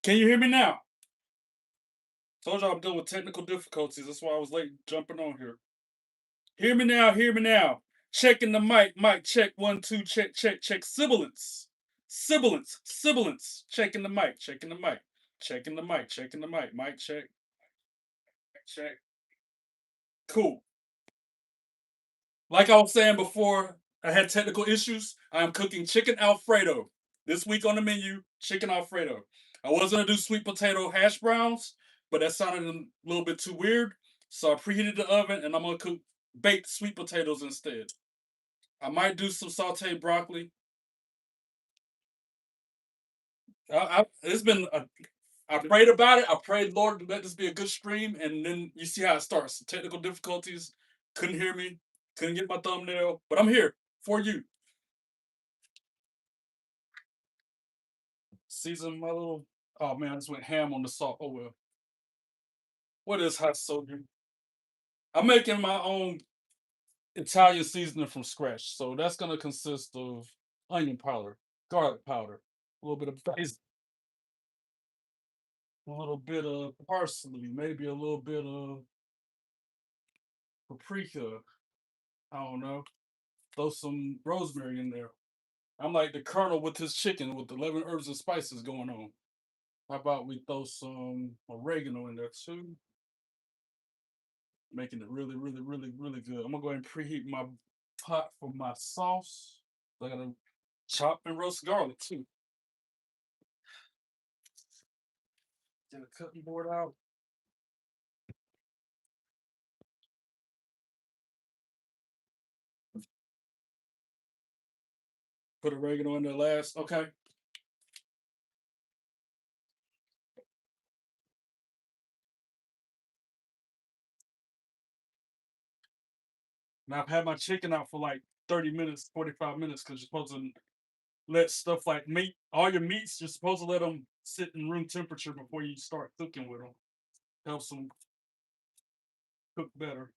Can you hear me now? Told y'all I'm dealing with technical difficulties. That's why I was late jumping on here. Hear me now, hear me now. Checking the mic check, 1, 2, check, check, check. Sibilance. Sibilance, sibilance. Checking the mic, checking the mic. Checking the mic, checking the mic check, mic check. Cool. Like I was saying before, I had technical issues. I am cooking chicken Alfredo. This week on the menu, chicken Alfredo. I was gonna do sweet potato hash browns, but that sounded a little bit too weird. So I preheated the oven and I'm gonna cook baked sweet potatoes instead. I might do some sauteed broccoli. It's been I prayed about it. I prayed, Lord, let this be a good stream, and then you see how it starts. Technical difficulties, couldn't hear me, couldn't get my thumbnail, but I'm here for you. Season my little. Oh man, I just went ham on the salt. Oh well. What is hot soldier? I'm making my own Italian seasoning from scratch, so that's gonna consist of onion powder, garlic powder, a little bit of basil, a little bit of parsley, maybe a little bit of paprika. I don't know. Throw some rosemary in there. I'm like the colonel with his chicken with 11 herbs and spices going on. How about we throw some oregano in there too? Making it really, really, really, really good. I'm gonna go ahead and preheat my pot for my sauce. I gotta chop and roast garlic too. Get a cutting board out. Put oregano in there last. Okay. Now I've had my chicken out for like 30 minutes, 45 minutes, because you're supposed to let stuff like meat, all your meats, you're supposed to let them sit in room temperature before you start cooking with them. Helps them cook better.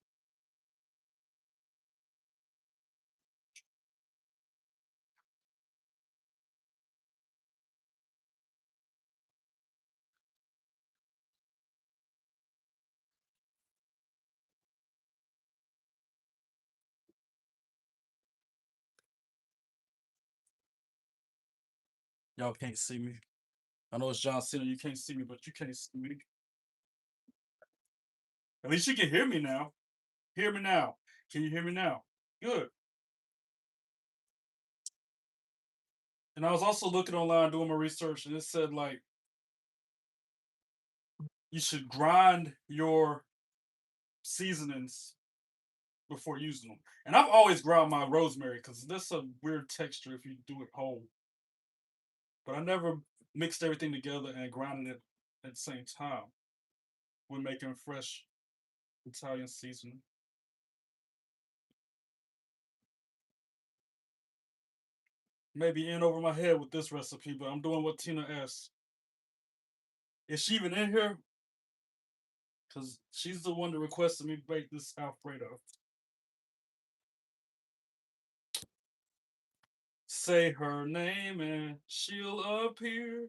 Y'all can't see me. I know it's John Cena. You can't see me, but you can't see me. At least you can hear me now. Hear me now. Can you hear me now? Good. And I was also looking online doing my research, and it said like you should grind your seasonings before using them. And I've always ground my rosemary because there's a weird texture if you do it whole. But I never mixed everything together and grounded it at the same time when making fresh Italian seasoning. Maybe in over my head with this recipe, but I'm doing what Tina asked. Is she even in here? Because she's the one that requested me bake this Alfredo. Say her name and she'll appear.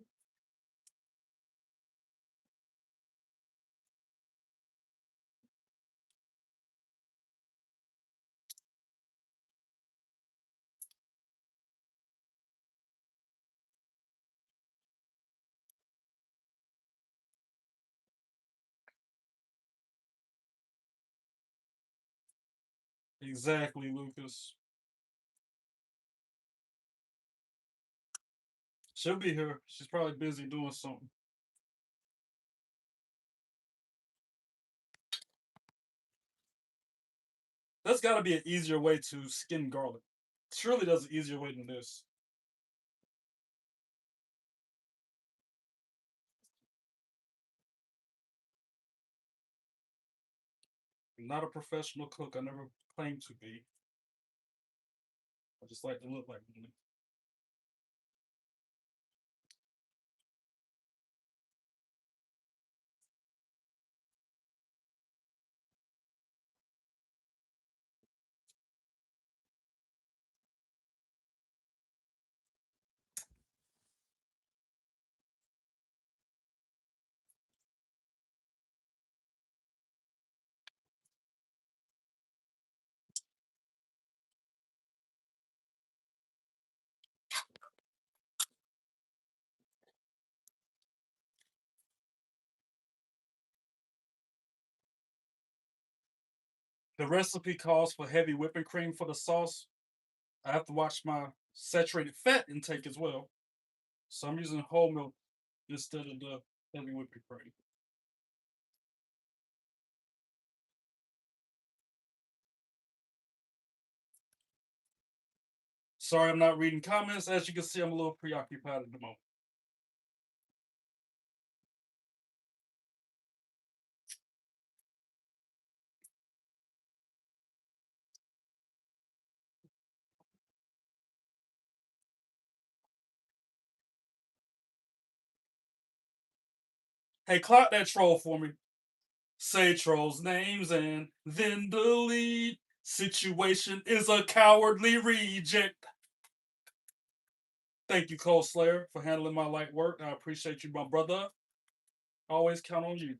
Exactly, Lucas. She'll be here. She's probably busy doing something. There's got to be an easier way to skin garlic. Surely there's an easier way than this. I'm not a professional cook. I never claimed to be. I just like to look like one. The recipe calls for heavy whipping cream for the sauce. I have to watch my saturated fat intake as well. So I'm using whole milk instead of the heavy whipping cream. Sorry, I'm not reading comments. As you can see, I'm a little preoccupied at the moment. Hey, clock that troll for me. Say trolls' names and then delete. Situation is a cowardly reject. Thank you, Cole Slayer, for handling my light work. I appreciate you, my brother. Always count on you.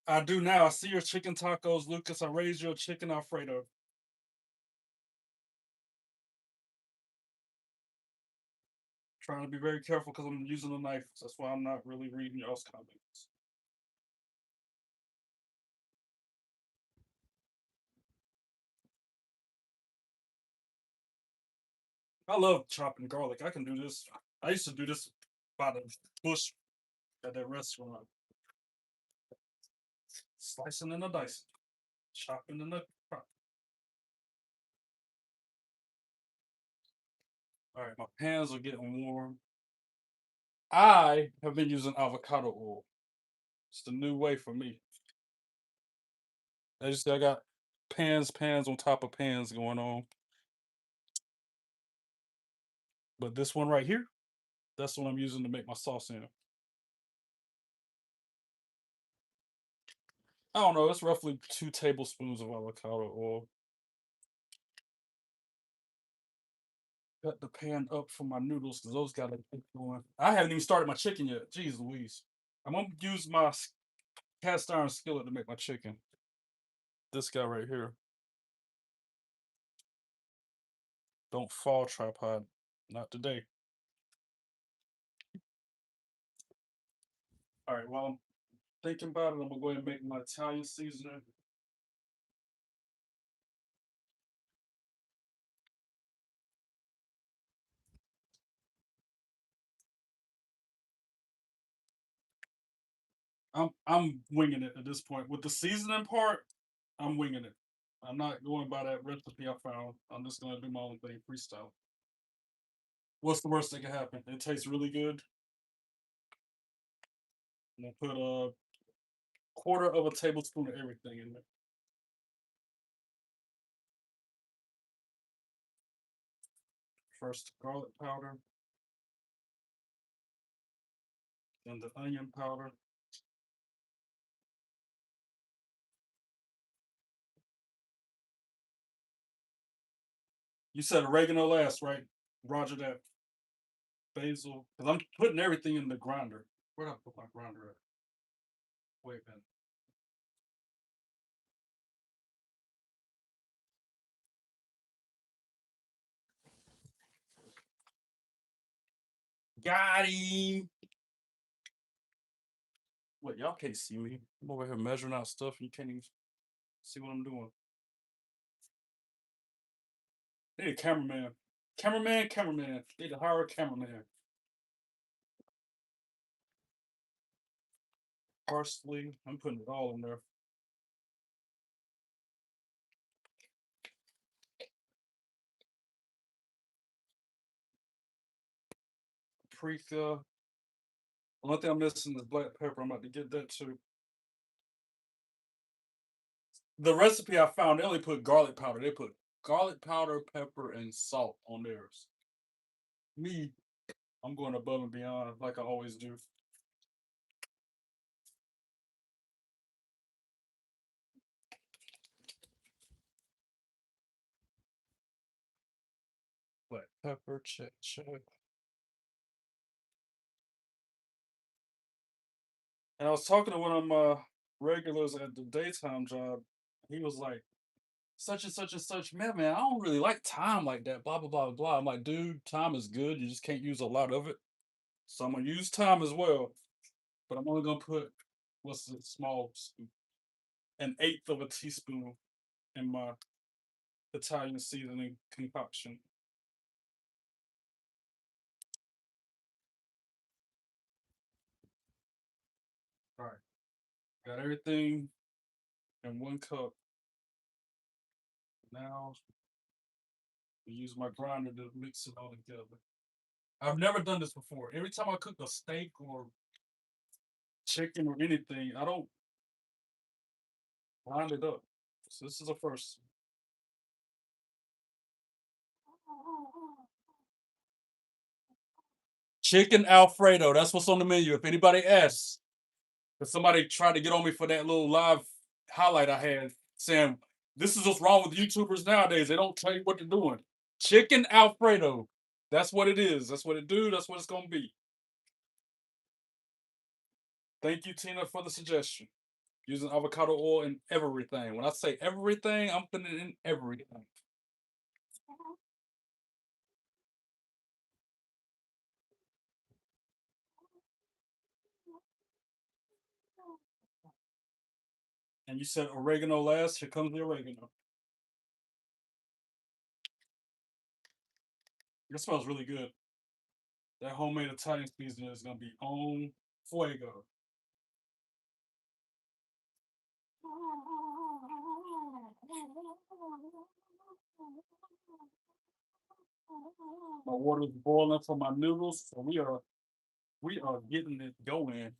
I do now. I see your chicken tacos, Lucas. I raised your chicken Alfredo. Trying to be very careful because I'm using a knife. That's why I'm not really reading y'all's comments. I love chopping garlic. I can do this. I used to do this by the bush at that restaurant. Slicing and a dicing. Chopping and a crop. All right, my pans are getting warm. I have been using avocado oil. It's the new way for me. As you see, I got pans on top of pans going on. But this one right here, that's what I'm using to make my sauce in. I don't know, it's roughly 2 tablespoons of avocado oil. Cut the pan up for my noodles because those got to keep going. I haven't even started my chicken yet. Jeez Louise. I'm going to use my cast iron skillet to make my chicken. This guy right here. Don't fall, tripod. Not today. All right, while I'm thinking about it, I'm going to go ahead and make my Italian seasoning. I'm winging it at this point. With the seasoning part, I'm winging it. I'm not going by that recipe I found. I'm just gonna do my own thing, freestyle. What's the worst that can happen? It tastes really good. I'm gonna put a quarter of a tablespoon of everything in there. First garlic powder, then the onion powder. You said oregano last, right? Roger that. Basil, because I'm putting everything in the grinder. Where did I put my grinder at? Wait a minute. Got him. Wait, y'all can't see me. I'm over here measuring out stuff and you can't even see what I'm doing. Need a cameraman. Cameraman. Need to hire a cameraman. Parsley. I'm putting it all in there. Paprika. The only thing I'm missing is black pepper. I'm about to get that too. The recipe I found, they only put garlic powder. They put garlic powder, pepper, and salt on theirs. Me, I'm going above and beyond like I always do. Black pepper, check. And I was talking to one of my regulars at the daytime job, he was like, such and such and such, man, I don't really like time like that, blah, blah, blah, blah. I'm like, dude, time is good. You just can't use a lot of it. So I'm gonna use time as well. But I'm only gonna put what's the small spoon, an eighth of a teaspoon in my Italian seasoning concoction. All right, got everything in 1 cup. Now I use my grinder to mix it all together. I've never done this before. Every time I cook a steak or chicken or anything, I don't grind it up. So this is a first. Chicken Alfredo. That's what's on the menu. If anybody asks, if somebody tried to get on me for that little live highlight I had saying this is what's wrong with YouTubers nowadays. They don't tell you what they're doing. Chicken Alfredo. That's what it is. That's what it do. That's what it's gonna be. Thank you, Tina, for the suggestion. Using avocado oil in everything. When I say everything, I'm putting it in everything. And you said oregano last. Here comes the oregano. It smells really good. That homemade Italian seasoning is gonna be on fuego. My water is boiling for my noodles, so we are getting it going.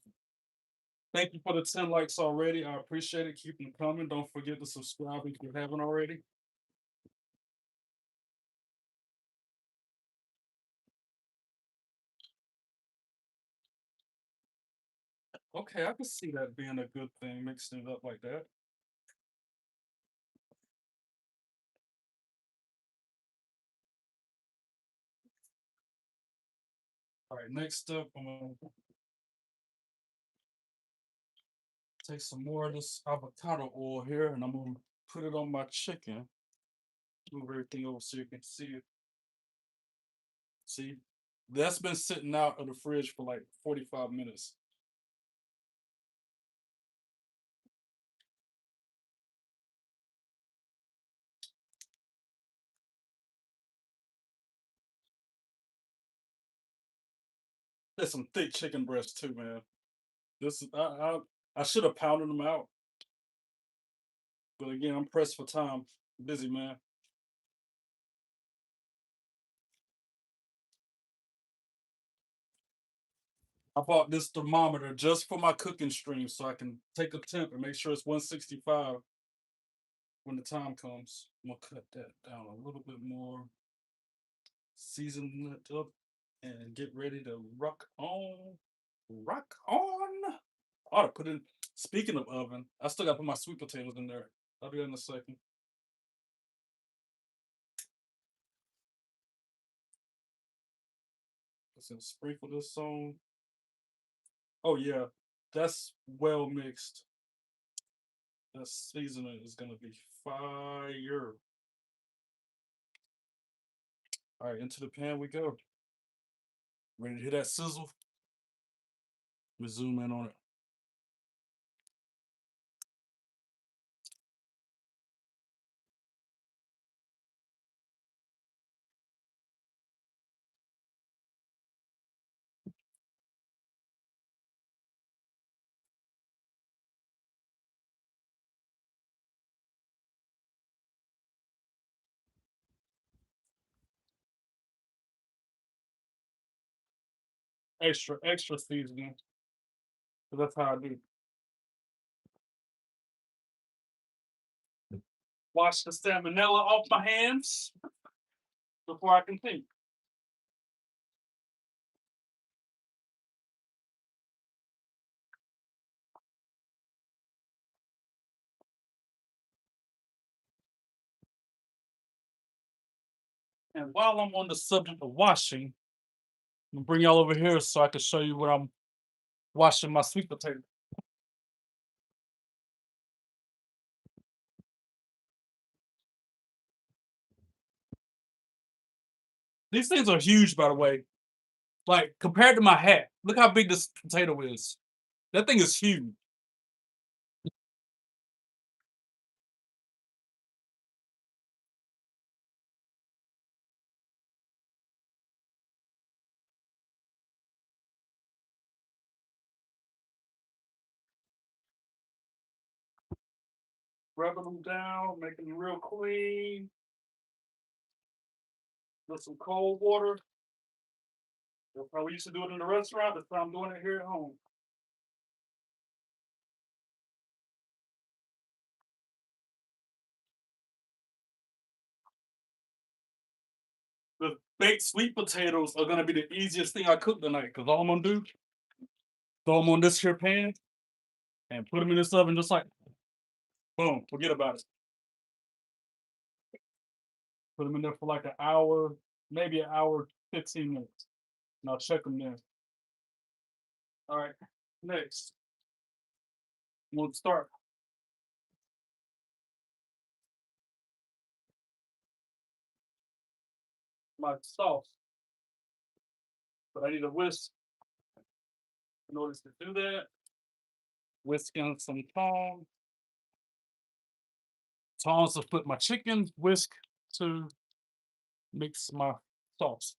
Thank you for the 10 likes already. I appreciate it. Keep them coming. Don't forget to subscribe if you haven't already. Okay, I can see that being a good thing, mixing it up like that. All right, next up, I'm gonna take some more of this avocado oil here, and I'm gonna put it on my chicken. Move everything over so you can see it. See, that's been sitting out of the fridge for like 45 minutes. There's some thick chicken breasts too, man. This is I should have pounded them out, but again, I'm pressed for time. Busy man. I bought this thermometer just for my cooking stream so I can take a temp and make sure it's 165 when the time comes. I'm gonna cut that down a little bit more, season it up, and get ready to rock on. Rock on. I ought to put in. Speaking of oven, I still got to put my sweet potatoes in there. I'll do that in a second. Let's sprinkle this on. Oh yeah, that's well mixed. That seasoning is gonna be fire. All right, into the pan we go. Ready to hear that sizzle? We zoom in on it. Extra, extra seasoning. That's how I do. Wash the salmonella off my hands before I continue. And while I'm on the subject of washing, I'm gonna bring y'all over here so I can show you what I'm washing my sweet potato. These things are huge, by the way. Like, compared to my hat, look how big this potato is. That thing is huge. Rubbing them down, making them real clean. With some cold water. That's how we used to do it in the restaurant. That's how I'm doing it here at home. The baked sweet potatoes are gonna be the easiest thing I cook tonight because all I'm gonna do, throw them on this here pan and put them in this oven just like boom, forget about it. Put them in there for like an hour, maybe an hour, 15 minutes. And I'll check them there. All right, next. We'll start my sauce. But I need a whisk in order to do that. Whisk in some tongs. Tongs to put my chicken, whisk to mix my sauce.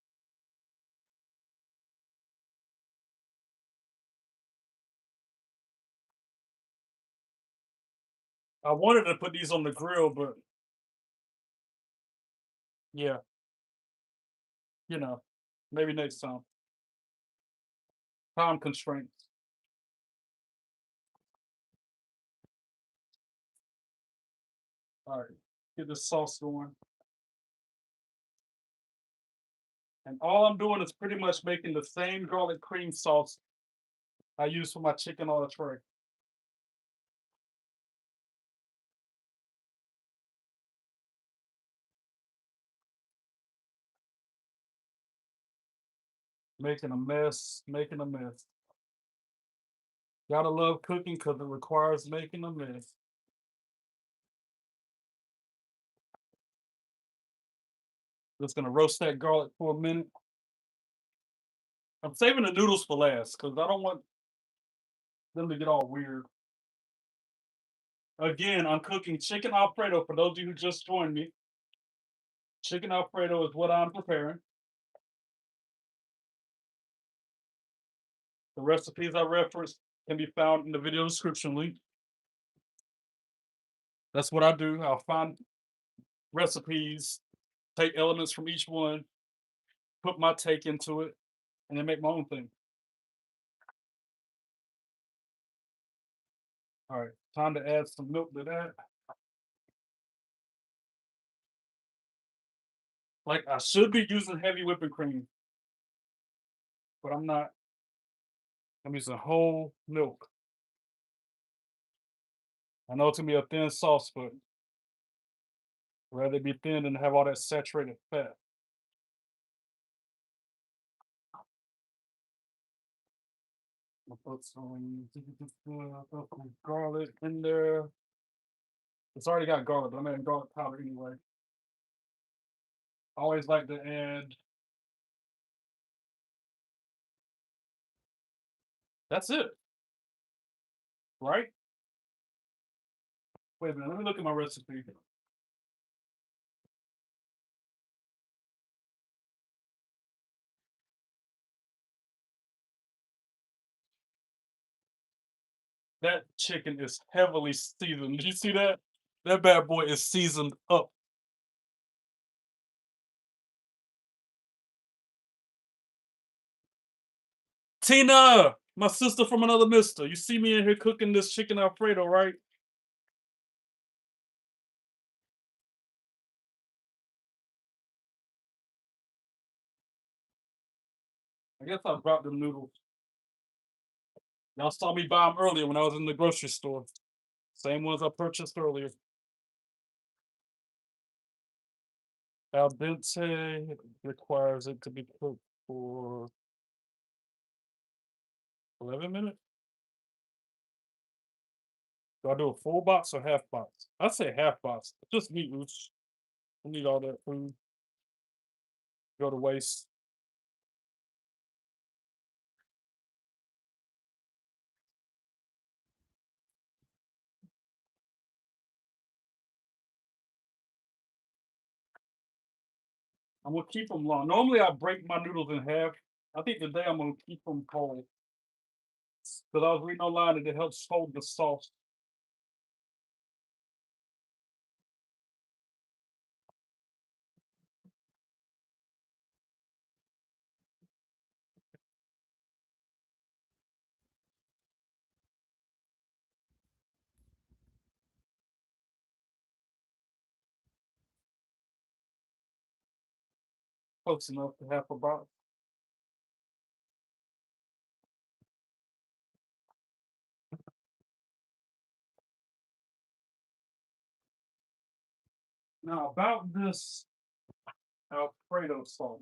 I wanted to put these on the grill, but yeah, you know, maybe next time. Time constraints. All right, get this sauce going. And all I'm doing is pretty much making the same garlic cream sauce I use for my chicken on a tray. Making a mess, making a mess. Gotta love cooking because it requires making a mess. Just gonna roast that garlic for a minute. I'm saving the noodles for last because I don't want them to get all weird. Again, I'm cooking chicken Alfredo for those of you who just joined me. Chicken Alfredo is what I'm preparing. The recipes I referenced can be found in the video description link. That's what I do. I'll find recipes, take elements from each one, put my take into it, and then make my own thing. All right, time to add some milk to that. Like I should be using heavy whipping cream, but I'm not. I'm using whole milk. I know it's gonna be a thin sauce, but I'd rather be thin than have all that saturated fat. I'll put some garlic in there. It's already got garlic, but I'm adding garlic powder anyway. I always like to add. That's it, right? Wait a minute. Let me look at my recipe. That chicken is heavily seasoned. Did you see that? That bad boy is seasoned up. Tina, my sister from another mister. You see me in here cooking this chicken Alfredo, right? I guess I brought them noodles. Y'all saw me buy them earlier when I was in the grocery store. Same ones I purchased earlier. Al dente requires it to be cooked for 11 minutes. Do I do a full box or half box? I say half box. Just meat roots. I need all that food. go to waste. I'm gonna keep them long. Normally, I break my noodles in half. I think today I'm gonna keep them cold because I was reading online that it helps hold the sauce. Close enough to half a box. Now about this Alfredo sauce.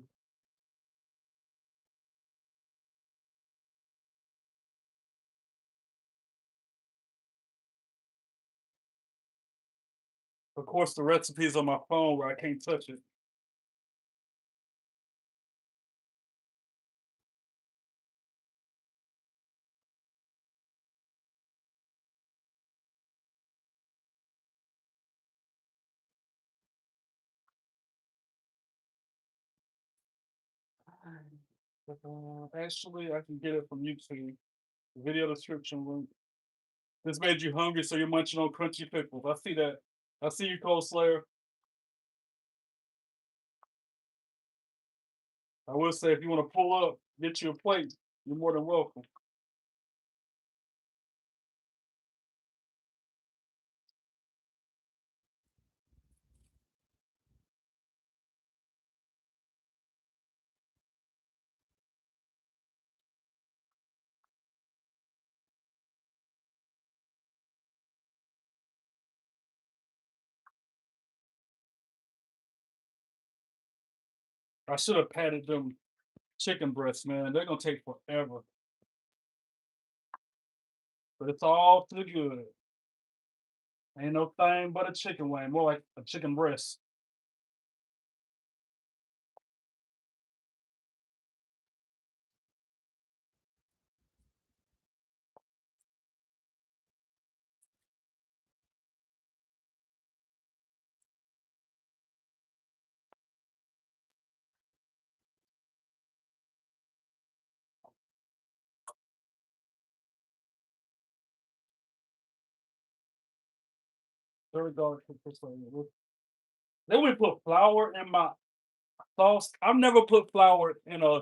Of course, the recipe is on my phone where I can't touch it. Actually, I can get it from YouTube. Video description link. This made you hungry, so you're munching on crunchy pickles. I see that. I see you, Cold Slayer. I will say, if you want to pull up, get you a plate, you're more than welcome. I should have patted them chicken breasts, man. They're gonna take forever, but it's all to the good. Ain't no thing but a chicken wing, more like a chicken breast. Very garlic this way. They would put flour in my sauce. I've never put flour in a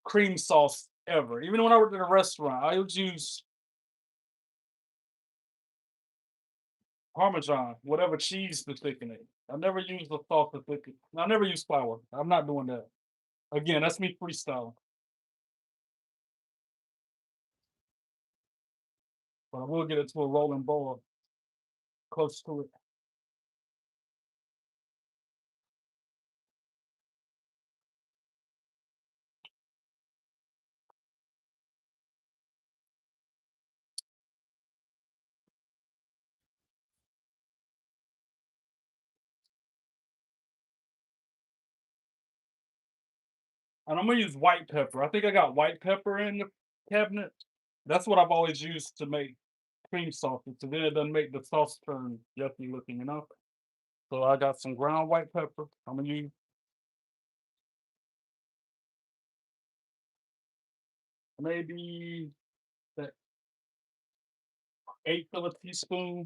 cream sauce ever. Even when I worked at a restaurant, I would use Parmesan, whatever cheese to thicken it. I never use the salt to thicken. I never use flour. I'm not doing that. Again, that's me freestyling. But I will get it to a rolling boil close to it. And I'm gonna use white pepper. I think I got white pepper in the cabinet. That's what I've always used to make cream sauces. So then it doesn't make the sauce turn yucky looking, you know? So I got some ground white pepper. I'm gonna use maybe that eighth of a teaspoon.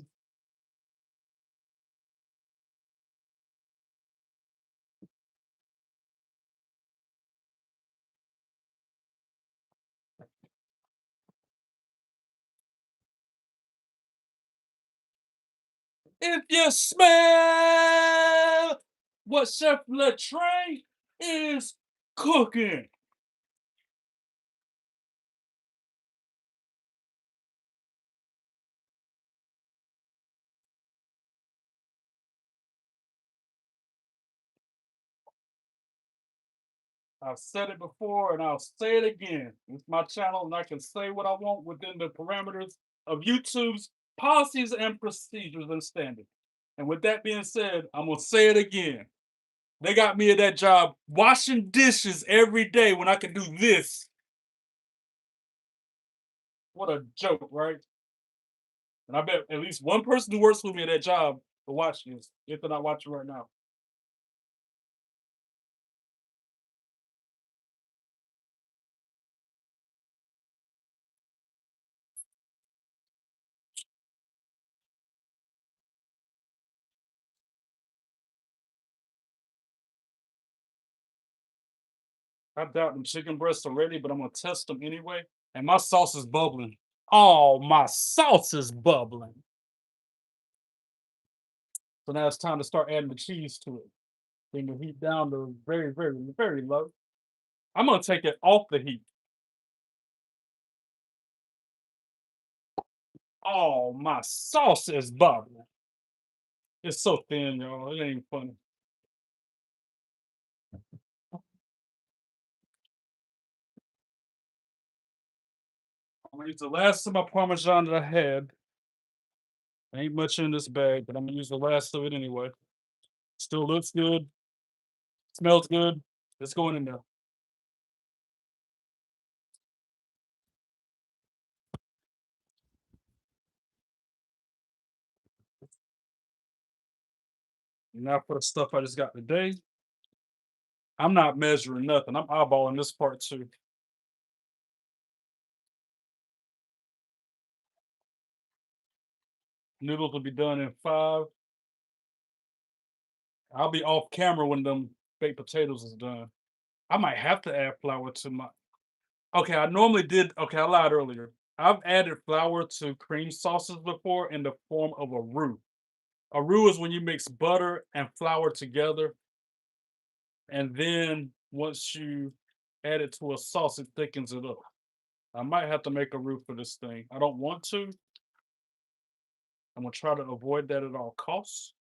If you smell what Chef Trey is cooking. I've said it before and I'll say it again. It's my channel and I can say what I want within the parameters of YouTube's policies and procedures and standards. And with that being said, I'm going to say it again. They got me at that job washing dishes every day when I could do this. What a joke, right? And I bet at least one person who works with me at that job will watch this, if they're not watching right now. I doubt them chicken breasts are ready, but I'm gonna test them anyway. And my sauce is bubbling. Oh, my sauce is bubbling. So now it's time to start adding the cheese to it. Bring the heat down to very, very, very low. I'm gonna take it off the heat. Oh, my sauce is bubbling. It's so thin, y'all. It ain't funny. I'm gonna use the last of my Parmesan that I had. Ain't much in this bag, but I'm gonna use the last of it anyway. Still looks good, smells good. It's going in there. Now for the stuff I just got today. I'm not measuring nothing. I'm eyeballing this part too. Noodles will be done in 5. I'll be off camera when them baked potatoes is done. I might have to add flour to my. Okay, I normally did. Okay, I lied earlier. I've added flour to cream sauces before in the form of a roux. A roux is when you mix butter and flour together, and then once you add it to a sauce, it thickens it up. I might have to make a roux for this thing. I don't want to. I'm gonna try to avoid that at all costs.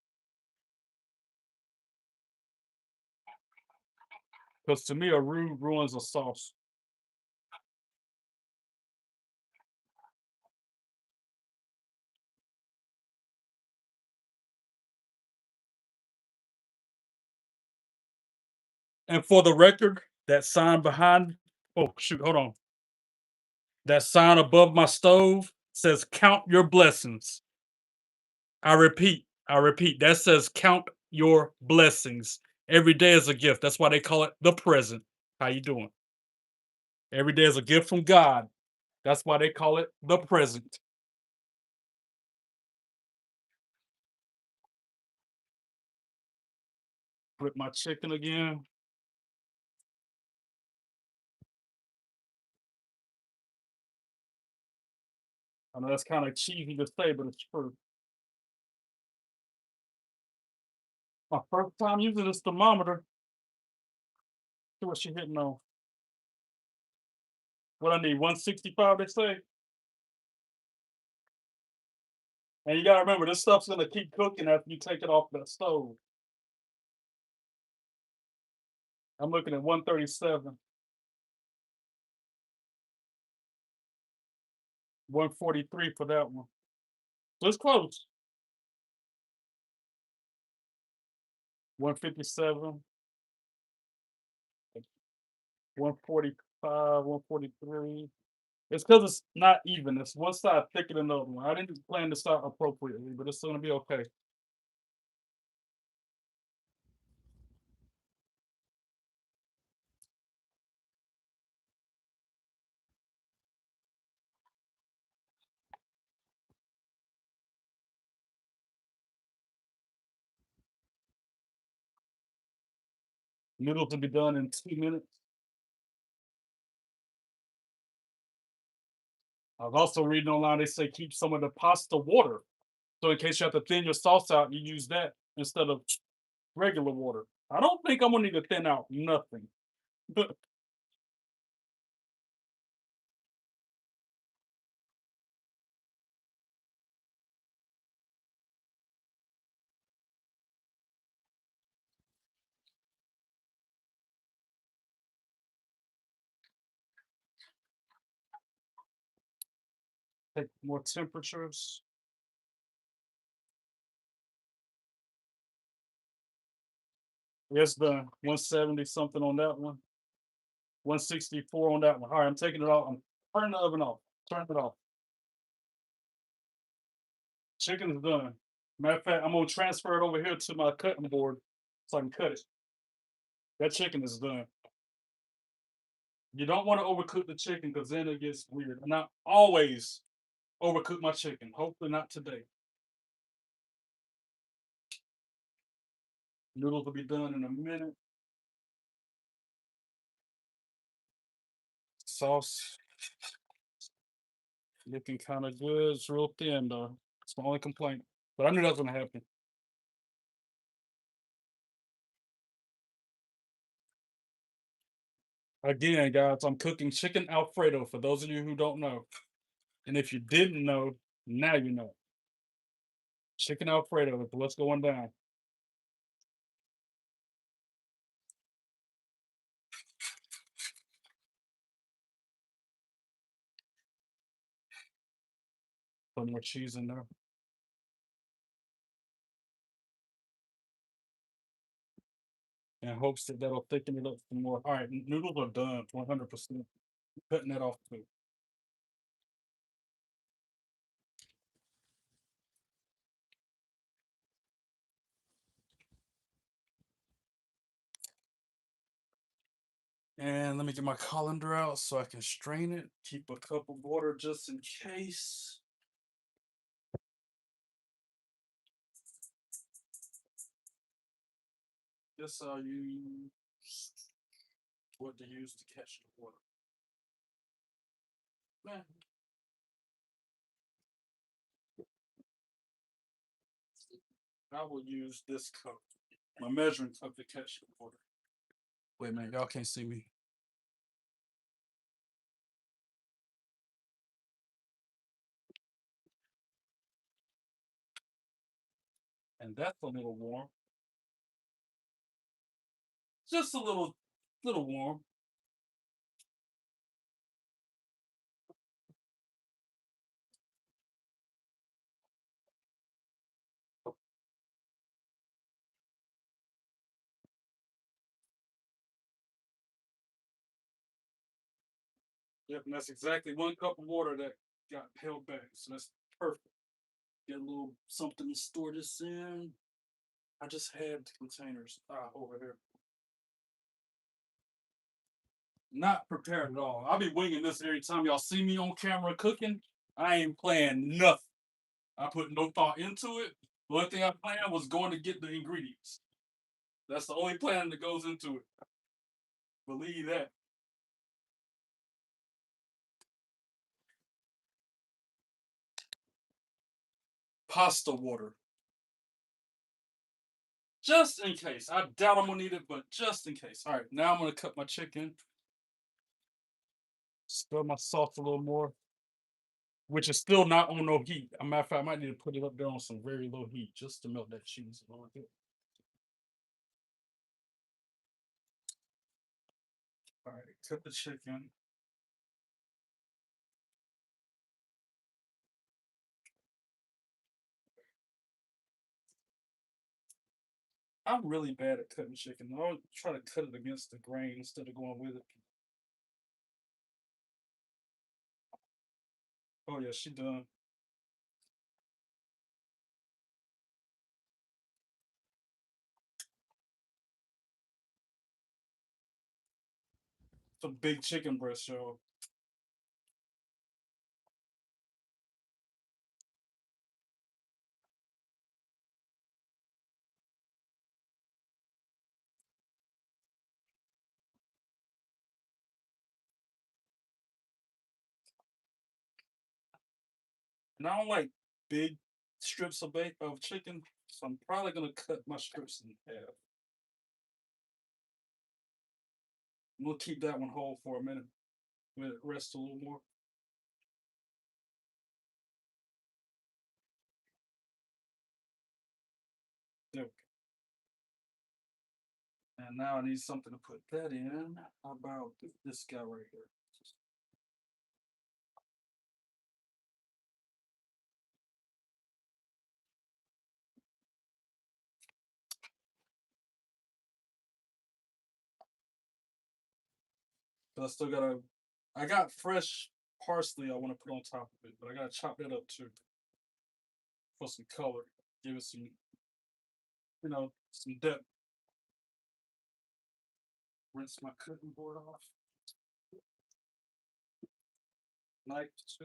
Because to me, a roux ruins a sauce. And for the record, that sign behind, oh shoot, hold on. That sign above my stove says count your blessings. I repeat, that says count your blessings. Every day is a gift. That's why they call it the present. How you doing? Every day is a gift from God. That's why they call it the present. Flip my chicken again. I know that's kind of cheesy to say, but it's true. My first time using this thermometer. See what she hitting on. What I need, 165, they say. And you gotta remember, this stuff's gonna keep cooking after you take it off the stove. I'm looking at 137, 143 for that one. So it's close. 157, 145, 143. It's because it's not even. It's one side thicker than the other one. I didn't plan to start appropriately, but it's gonna be okay. Noodles to be done in 2 minutes. I was also reading online, they say keep some of the pasta water. So in case you have to thin your sauce out, you use that instead of regular water. I don't think I'm gonna need to thin out nothing. Take more temperatures. Yes, done. 170 something on that one. 164 on that one. All right, I'm taking it off. I'm turning the oven off. Turn it off. Chicken is done. Matter of fact, I'm gonna transfer it over here to my cutting board so I can cut it. That chicken is done. You don't want to overcook the chicken because then it gets weird. And I always overcook my chicken. Hopefully not today. Noodles will be done in a minute. Sauce looking kind of good. It's real thin though. It's my only complaint. But I knew that was gonna happen. Again, guys, I'm cooking chicken Alfredo for those of you who don't know. And if you didn't know, now you know. Chicken Alfredo is what's going down. Put more cheese in there. In hopes that that'll thicken it up some more. All right, noodles are done 100%. Cutting that off too. And let me get my colander out so I can strain it. Keep a cup of water just in case. Guess I'll use what to use to catch the water. Man. I will use this cup, my measuring cup to catch the water. Wait a minute, y'all can't see me. And that's a little warm. Just a little warm. Yep, and that's exactly 1 cup of water that got held back. So that's perfect. Get a little something to store this in. I just had containers over here. Not prepared at all. I'll be winging this every time y'all see me on camera cooking. I ain't playing nothing. I put no thought into it. The only thing I planned was going to get the ingredients. That's the only plan that goes into it. Believe that. Pasta water. Just in case. I doubt I'm gonna need it, but just in case. All right, now I'm gonna cut my chicken. Stir my sauce a little more, which is still not on no heat. As a matter of fact, I might need to put it up there on some very low heat just to melt that cheese a little bit. All right, cut the chicken. I'm really bad at cutting chicken. I always try to cut it against the grain instead of going with it. Oh yeah, she done. It's a big chicken breast, y'all. And I don't like big strips of chicken, so I'm probably gonna cut my strips in half. We'll keep that one whole for a minute. Let it rest a little more. There we go. And now I need something to put that in. How about this guy right here? But I still gotta. I got fresh parsley I want to put on top of it, but I gotta chop that up too for some color. Give it some, some depth. Rinse my cutting board off. Knife too.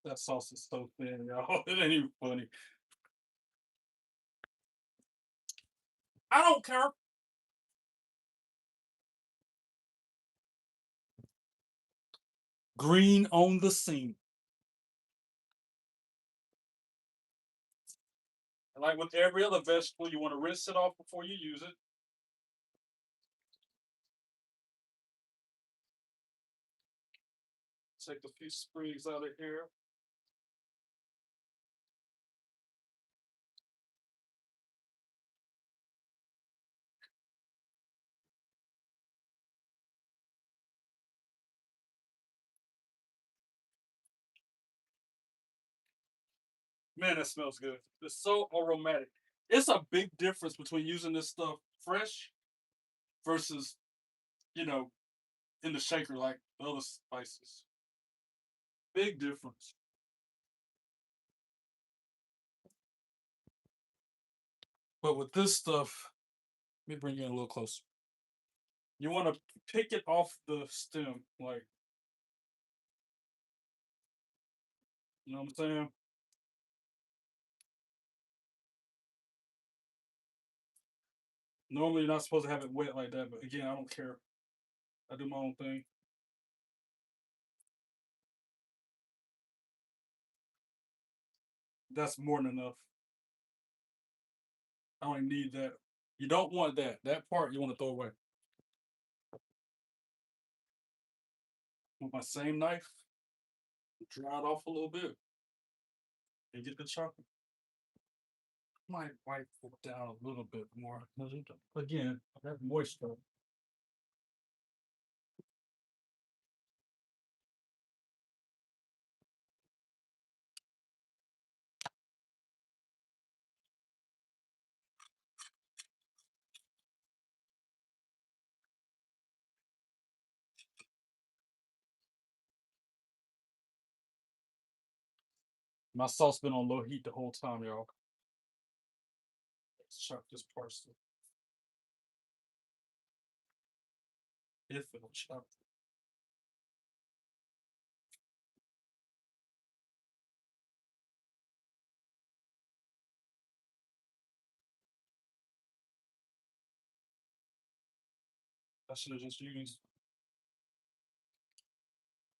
That sauce is so thin, y'all. It ain't even funny. I don't care. Green on the scene. And like with every other vegetable, you want to rinse it off before you use it. Take a few sprigs out of here. Man, that smells good. It's so aromatic. It's a big difference between using this stuff fresh versus, you know, in the shaker like the other spices. Big difference. But with this stuff, let me bring you in a little closer. You want to pick it off the stem, like, you know what I'm saying? Normally, you're not supposed to have it wet like that, but again, I don't care. I do my own thing. That's more than enough. I don't even need that. You don't want that. That part you want to throw away. With my same knife, dry it off a little bit and get the chocolate. Might wipe it down a little bit more. Again, I have moisture. My sauce been on low heat the whole time, y'all. Let's chop this parsley. If it'll chop. I should have just used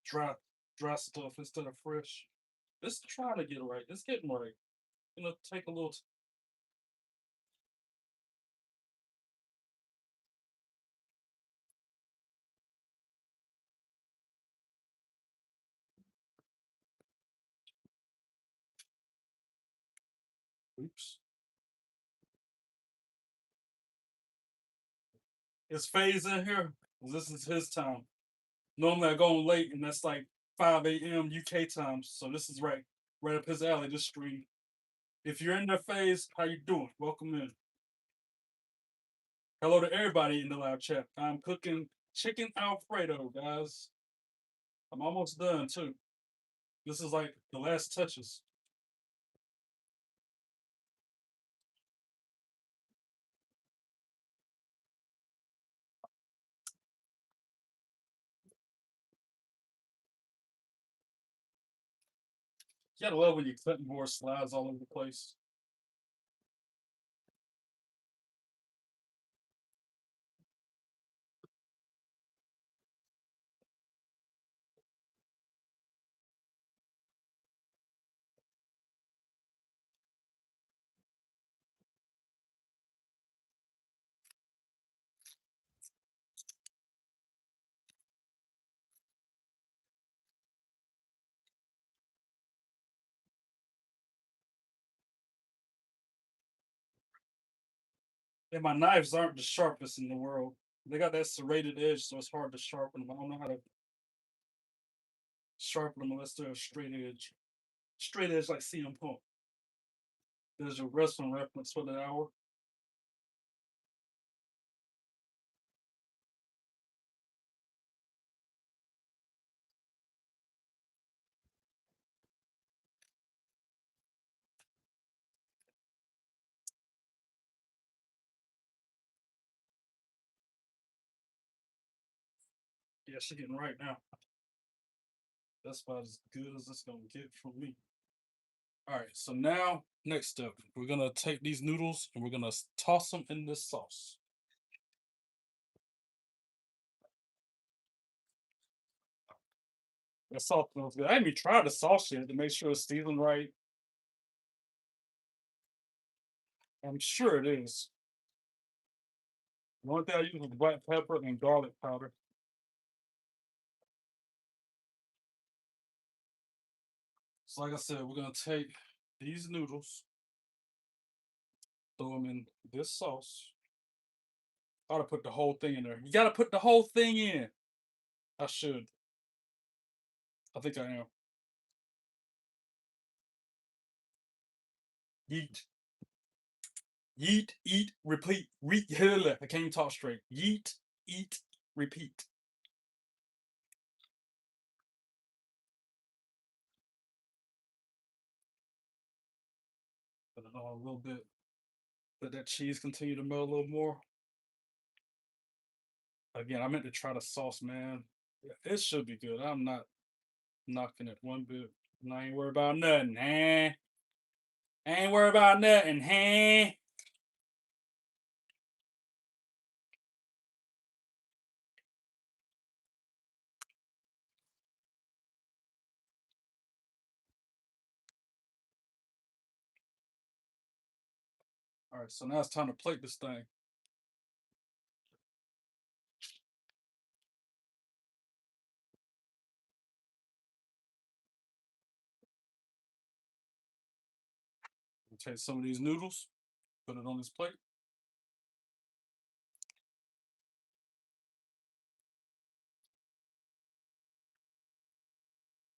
dry dry stuff instead of fresh. Let's try to get it right. It's getting right. Take a little. Oops. Is Phase in here? This is his time. Normally I go on late, and that's like 5 a.m. UK time. So this is right up his alley. This stream. If you're in their Phase, how you doing? Welcome in. Hello to everybody in the live chat. I'm cooking chicken Alfredo, guys. I'm almost done too. This is like the last touches. You gotta love when your cutting board slides all over the place. And my knives aren't the sharpest in the world. They got that serrated edge, so it's hard to sharpen them. I don't know how to sharpen them unless they're a straight edge. Straight edge like CM Punk. There's your wrestling reference for the hour. Yeah, she's getting right now. That's about as good as it's gonna get from me. All right, so now next step, we're gonna take these noodles and we're gonna toss them in this sauce. That sauce smells good. I haven't even tried the sauce yet to make sure it's seasoned right. I'm sure it is. The only thing I use is black pepper and garlic powder. So, like I said, we're gonna take these noodles, throw them in this sauce. I ought to put the whole thing in there. You gotta put the whole thing in. I should. I think I am. Yeet. Yeet, eat, repeat. I can't even talk straight. Yeet, eat, repeat. Put it on a little bit. Let that cheese continue to melt a little more. Again, I meant to try the sauce, man. It should be good. I'm not knocking it one bit. And I ain't worried about nothing, huh? I ain't worried about nothing, huh? All right, so now it's time to plate this thing. Take some of these noodles, put it on this plate.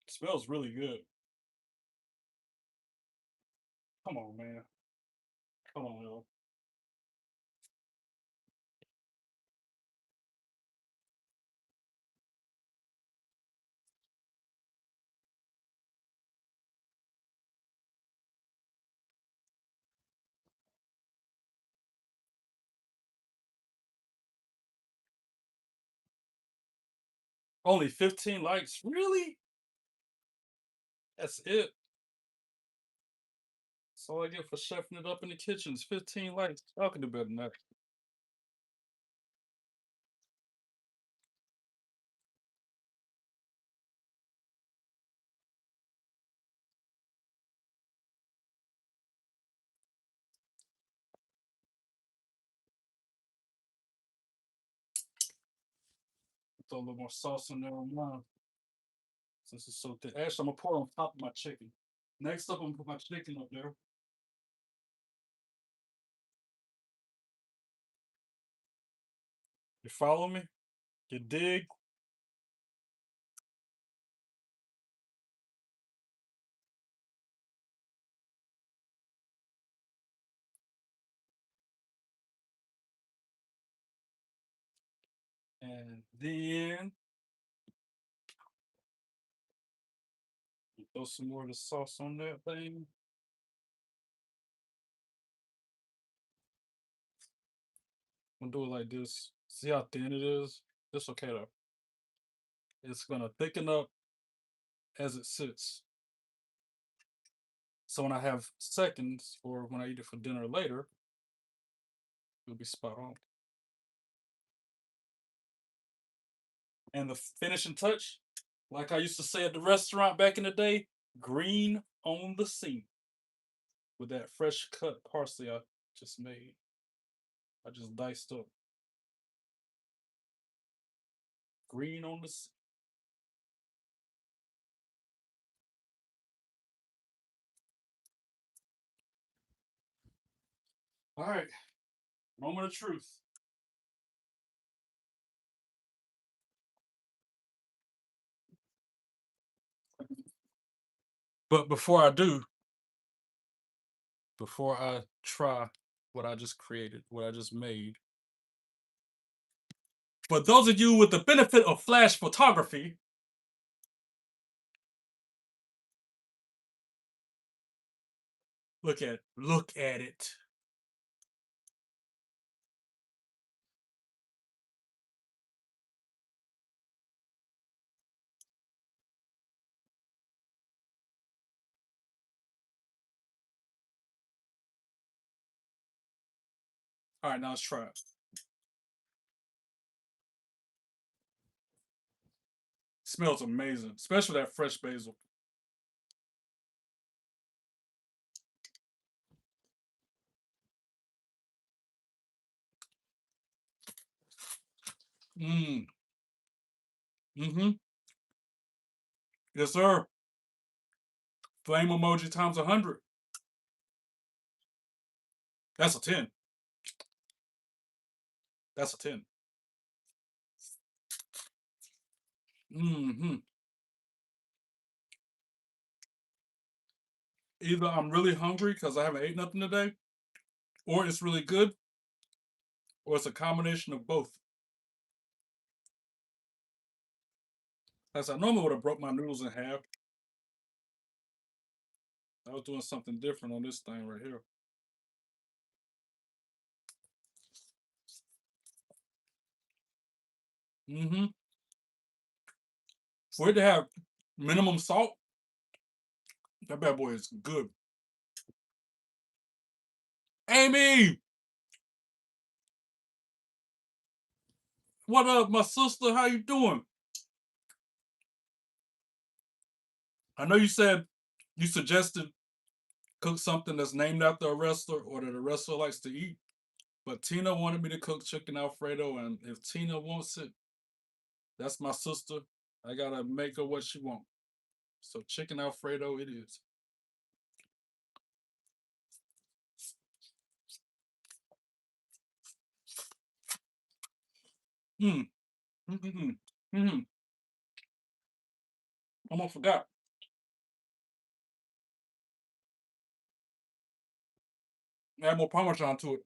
It smells really good. Come on, man. Come on, yo. Only 15 likes? Really? That's it. That's all I get for chefing it up in the kitchen is 15 likes. I can do better than that. Throw a little more sauce in there on mine since it's so thick. Actually, I'm gonna pour it on top of my chicken. Next up, I'm gonna put my chicken up there. You follow me? You dig? And then you throw some more of the sauce on that thing. I'm gonna do it like this. See how thin it is? It's okay though. It's gonna thicken up as it sits. So when I have seconds, or when I eat it for dinner later, it'll be spot on. And the finishing touch, like I used to say at the restaurant back in the day, green on the scene with that fresh cut parsley I just made. I just diced up. Green on the scene. All right. Moment of truth. But before I do, before I try what I just created, what I just made, for those of you with the benefit of flash photography, look at it. All right, now let's try it. Smells amazing, especially that fresh basil. Mmm. Mm-hmm. Yes, sir. Flame emoji times 100. That's a 10. That's a 10. Mm-hmm. Either I'm really hungry because I haven't ate nothing today, or it's really good, or it's a combination of both. As I normally would have broke my noodles in half. I was doing something different on this thing right here. Mm-hmm. For it to have minimum salt, that bad boy is good. Amy, what up, my sister? How you doing? I know you said you suggested cook something that's named after a wrestler or that a wrestler likes to eat, but Tina wanted me to cook chicken Alfredo, and if Tina wants it, that's my sister. I gotta make her what she wants. So chicken Alfredo it is. Mm. Mm-mm. Mm-mm. Almost forgot. Add more Parmesan to it.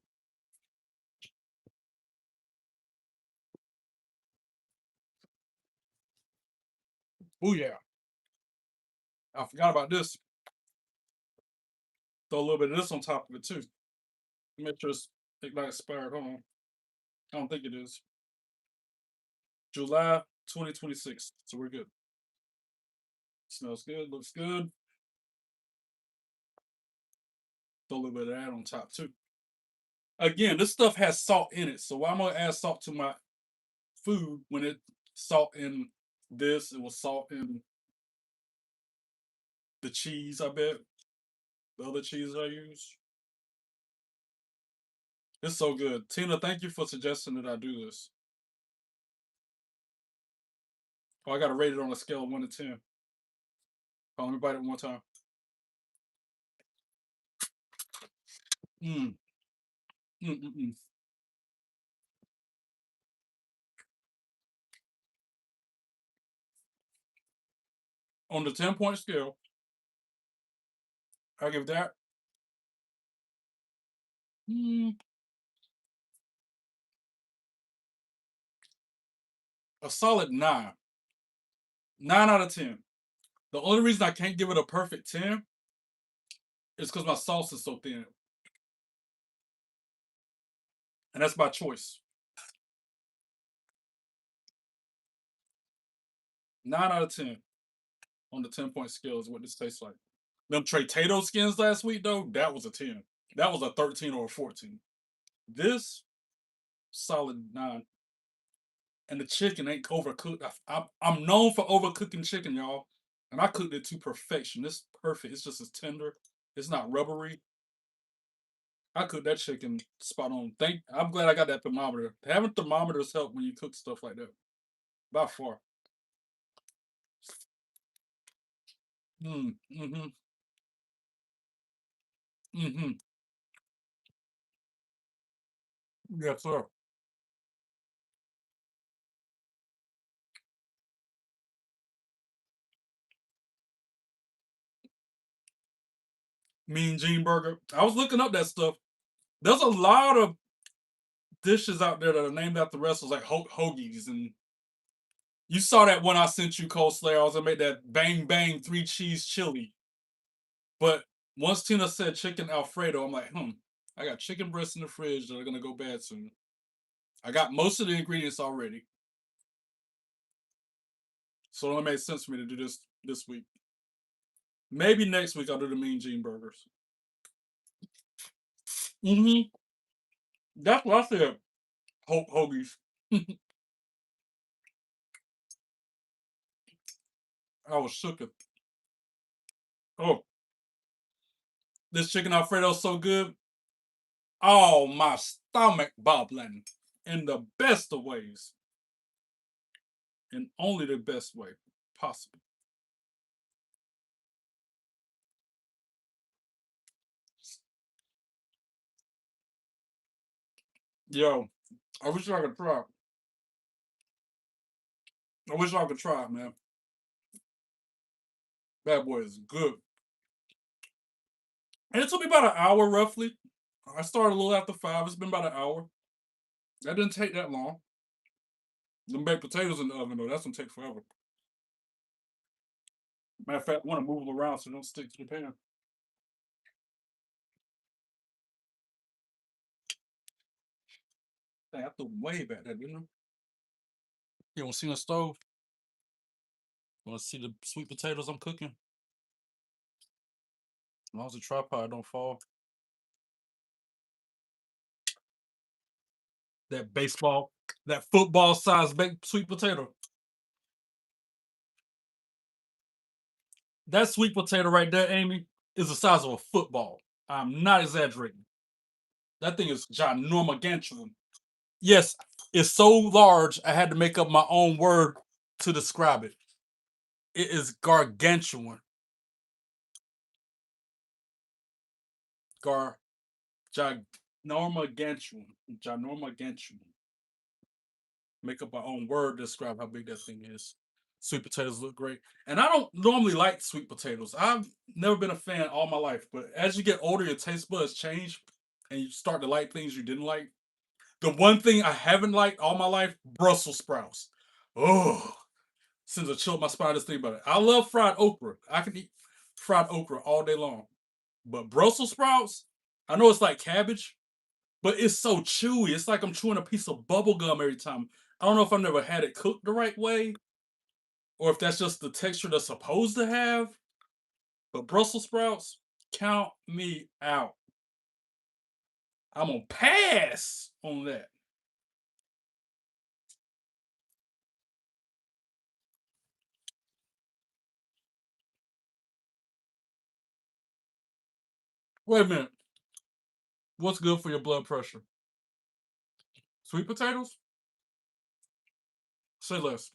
Oh yeah. I forgot about this. Throw a little bit of this on top of it too. Make sure it's not expired. Hold on. I don't think it is. July 2026. So we're good. Smells good. Looks good. Throw a little bit of that on top too. Again, this stuff has salt in it. So why am I gonna add salt to my food when it salt in this? It was salt in the cheese, I bet. The other cheese I use. It's so good. Tina, thank you for suggesting that I do this. Oh, I gotta rate it on a scale of 1 to 10. Oh, let me bite it one more time. Mm. Mm-mm-mm. On the 10-point scale, I give that mm, a solid 9. 9 out of 10. The only reason I can't give it a perfect 10 is because my sauce is so thin. And that's by choice. 9 out of 10 on the 10-point scale is what this tastes like. Them Trey Tato skins last week, though, that was a 10. That was a 13 or a 14. This, solid 9. And the chicken ain't overcooked. I'm known for overcooking chicken, y'all. And I cooked it to perfection. It's perfect. It's just as tender. It's not rubbery. I cooked that chicken spot on. I'm glad I got that thermometer. Having thermometers help when you cook stuff like that. By far. Mm-hmm. Mm-hmm. Yes, sir. Mean Gene Burger. I was looking up that stuff. There's a lot of dishes out there that are named after wrestlers, like hoagies, and you saw that when I sent you Cold Slayer. I was gonna make that bang bang 3 cheese chili, but once Tina said chicken Alfredo, I'm like, I got chicken breasts in the fridge that are gonna go bad soon. I got most of the ingredients already, so it only made sense for me to do this week. Maybe next week I'll do the Mean Gene burgers. Mm-hmm. That's what I said. Hoagies. I was shook. Oh, this chicken Alfredo is so good. Oh, my stomach bubbling in the best of ways, in only the best way possible. Yo, I wish I could try. I wish I could try it, man. Bad boy is good. And it took me about an hour roughly. I started a little after 5. It's been about an hour. That didn't take that long. Them baked potatoes in the oven though, that's gonna take forever. Matter of fact, I want to move them around so they don't stick to the pan. Dang, I threw them way back there, didn't I? You want to see the stove? You want to see the sweet potatoes I'm cooking? As long as the tripod don't fall. That baseball, that football sized baked sweet potato. That sweet potato right there, Amy, is the size of a football. I'm not exaggerating. That thing is ginormous. Yes, it's so large, I had to make up my own word to describe it. It is gargantuan. Gar, ginormagantuan. Ginormagantuan. Make up my own word to describe how big that thing is. Sweet potatoes look great. And I don't normally like sweet potatoes. I've never been a fan all my life, but as you get older, your taste buds change and you start to like things you didn't like. The one thing I haven't liked all my life, Brussels sprouts. Oh, since I chilled my spine just thinking about it. I love fried okra. I can eat fried okra all day long. But Brussels sprouts, I know it's like cabbage, but it's so chewy. It's like I'm chewing a piece of bubble gum every time. I don't know if I've never had it cooked the right way or if that's just the texture that's supposed to have. But Brussels sprouts, count me out. I'm gonna pass on that. Wait a minute. What's good for your blood pressure? Sweet potatoes? Say less.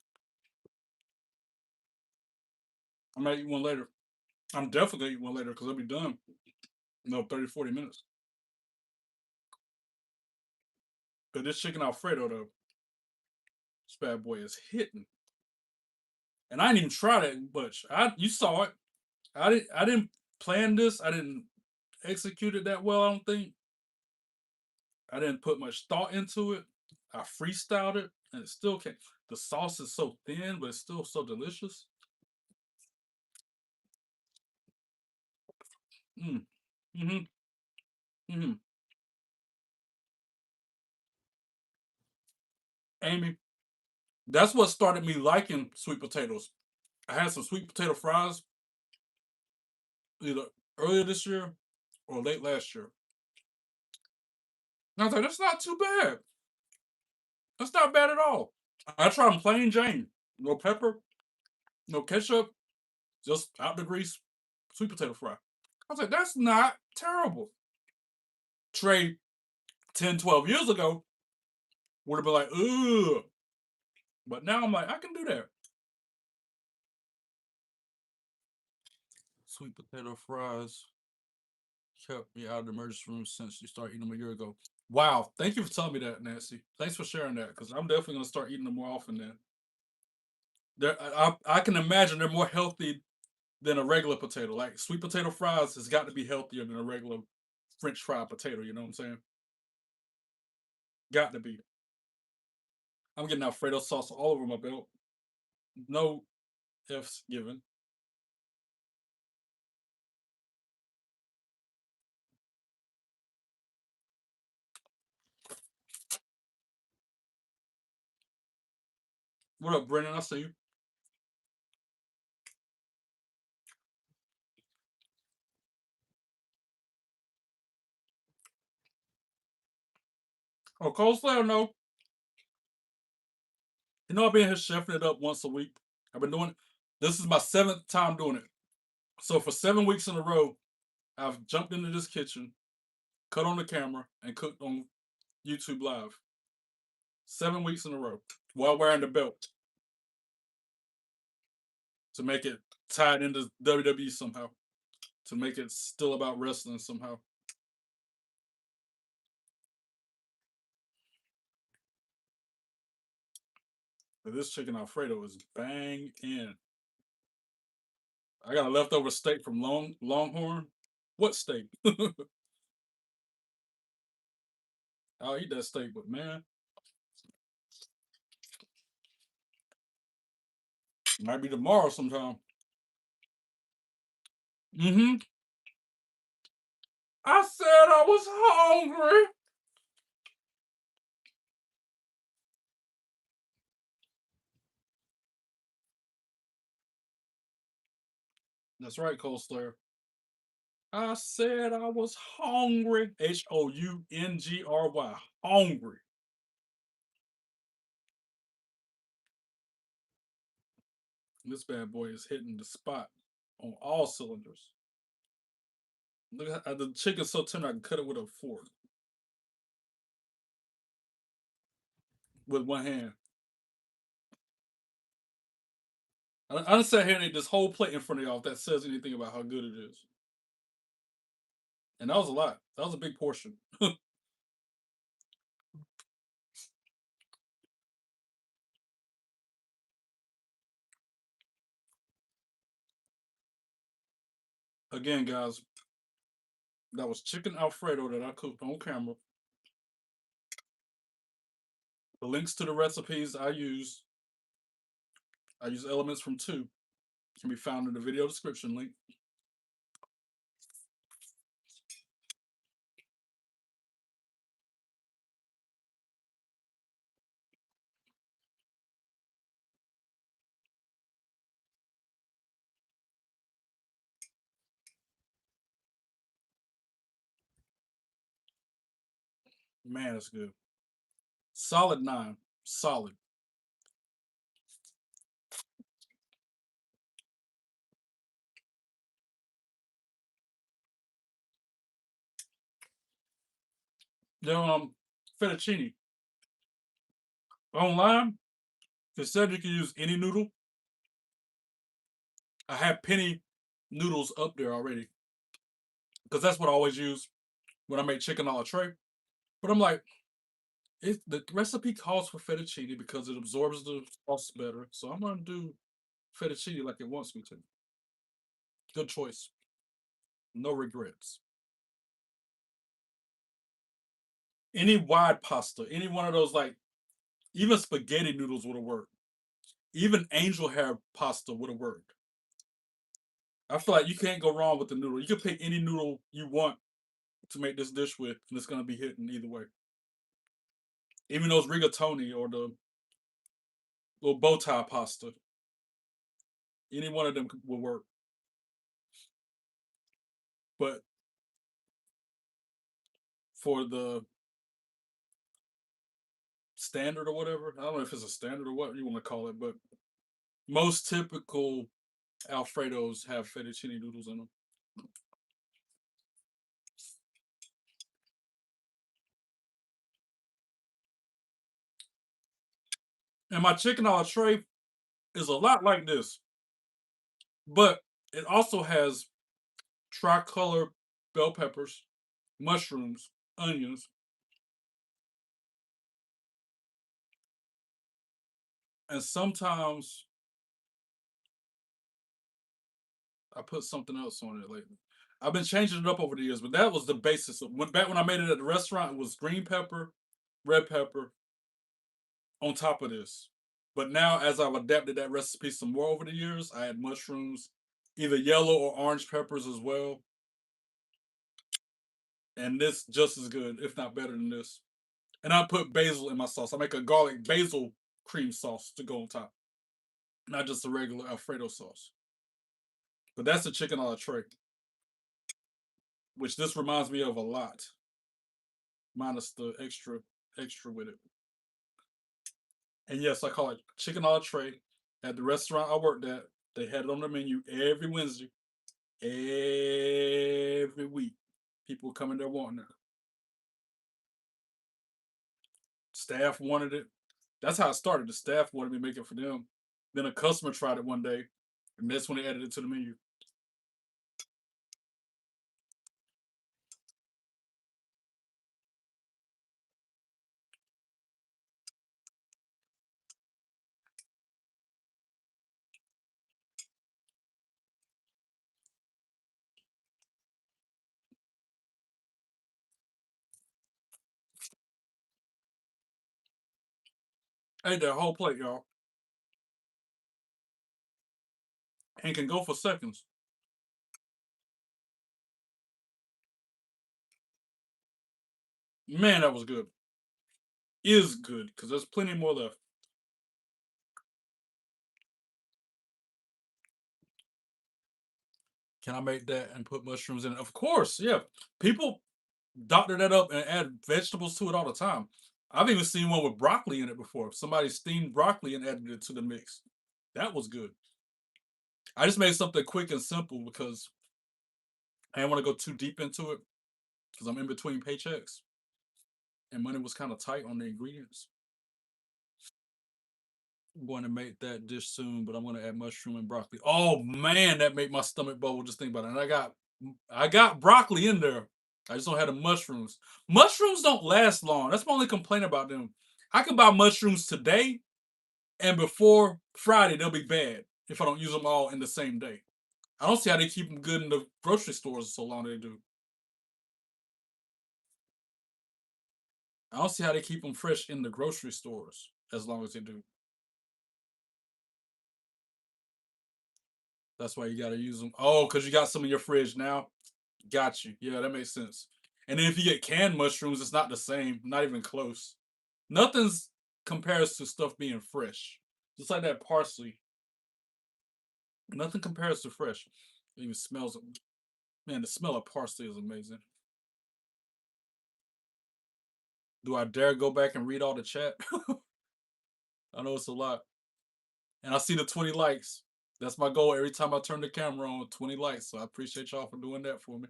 I might eat one later. I'm definitely gonna eat one later because I'll be done in 30, 40 minutes. But this chicken Alfredo though, this bad boy is hitting. And I didn't even try that much. You saw it. I didn't plan this. I didn't execute it that well, I don't think. I didn't put much thought into it. I freestyled it and it still came. The sauce is so thin, but it's still so delicious. Mm. Mm-hmm. Mm-hmm. Amy, that's what started me liking sweet potatoes. I had some sweet potato fries either earlier this year or late last year. And I was like, that's not too bad. That's not bad at all. I tried them plain Jane. No pepper, no ketchup, just out the grease, sweet potato fry. I was like, that's not terrible. Trey, 10, 12 years ago, would have been like, ugh. But now I'm like, I can do that. Sweet potato fries kept me out of the emergency room since you started eating them a year ago. Wow, thank you for telling me that, Nancy. Thanks for sharing that because I'm definitely gonna start eating them more often. Then I can imagine they're more healthy than a regular potato. Like sweet potato fries has got to be healthier than a regular French fried potato. You know what I'm saying? Got to be. I'm getting Alfredo sauce all over my belt. No F's given. What up, Brennan? I see you. Oh, coleslaw? No. You know I've been here chefing it up once a week. I've been doing. This is my seventh time doing it. So for 7 weeks in a row, I've jumped into this kitchen, cut on the camera, and cooked on YouTube Live. 7 weeks in a row while wearing the belt to make it tied into WWE somehow, to make it still about wrestling somehow. But this chicken Alfredo is bang in. I got a leftover steak from Longhorn. What steak? I'll eat that steak, but man, might be tomorrow sometime. Mm-hmm. I said I was hungry. That's right, Coleslaw. I said I was hungry. Houngry. Hungry. This bad boy is hitting the spot on all cylinders. Look at the chicken's so tender I can cut it with a fork with one hand. I done sat here and ate this whole plate in front of y'all if that says anything about how good it is. And that was a lot. That was a big portion. Again, guys, that was chicken Alfredo that I cooked on camera. The links to the recipes I use elements from two, can be found in the video description link. Man, it's good. Solid 9. Solid. The fettuccine. Online, it said you can use any noodle. I have penny noodles up there already. Because that's what I always use when I make chicken a la Trey. But I'm like, the recipe calls for fettuccine because it absorbs the sauce better. So I'm gonna do fettuccine like it wants me to. Good choice. No regrets. Any wide pasta, any one of those like even spaghetti noodles would have worked. Even angel hair pasta would have worked. I feel like you can't go wrong with the noodle. You can pick any noodle you want to make this dish with, and it's gonna be hitting either way. Even those rigatoni or the little bow tie pasta, any one of them will work. But for the standard or whatever, I don't know if it's a standard or what you want to call it, but most typical Alfredos have fettuccine noodles in them. And my chicken a la tray is a lot like this, but it also has tricolor bell peppers, mushrooms, onions, And sometimes I put something else on it lately. I've been changing it up over the years, but that was the basis of back when I made it at the restaurant. It was green pepper, red pepper on top of this. But now, as I've adapted that recipe some more over the years, I add mushrooms, either yellow or orange peppers as well, and this just as good, if not better than this. And I put basil in my sauce. I make a garlic basil cream sauce to go on top, not just a regular Alfredo sauce. But that's the chicken a la Trey, which this reminds me of a lot, minus the extra with it. And yes, I call it chicken a la Trey. At the restaurant I worked at, they had it on the menu every Wednesday, every week. People coming there wanting it. Staff wanted it. That's how it started. The staff wanted me to make it for them. Then a customer tried it one day, and that's when they added it to the menu. I ate that whole plate, y'all, and can go for seconds. Man, that was good. Is good because there's plenty more left. Can I make that and put mushrooms in it? Of course, yeah. People doctor that up and add vegetables to it all the time. I've even seen one with broccoli in it before. Somebody steamed broccoli and added it to the mix. That was good. I just made something quick and simple because I didn't want to go too deep into it because I'm in between paychecks and money was kind of tight on the ingredients. I'm going to make that dish soon, but I'm going to add mushroom and broccoli. Oh man, that made my stomach bubble just think about it. And I got broccoli in there. I just don't have the mushrooms. Mushrooms don't last long. That's my only complaint about them. I can buy mushrooms today, and before Friday they'll be bad if I don't use them all in the same day. I don't see how they keep them good in the grocery stores so long they do. I don't see how they keep them fresh in the grocery stores as long as they do. That's why you got to use them. Oh, because you got some in your fridge now. Got you. Yeah, that makes sense. And then if you get canned mushrooms, it's not the same. Not even close. Nothing's compares to stuff being fresh. Just like that parsley. Nothing compares to fresh. It even smells. Man, the smell of parsley is amazing. Do I dare go back and read all the chat? I know it's a lot. And I see the 20 likes. That's my goal every time I turn the camera on, 20 likes. So I appreciate y'all for doing that for me.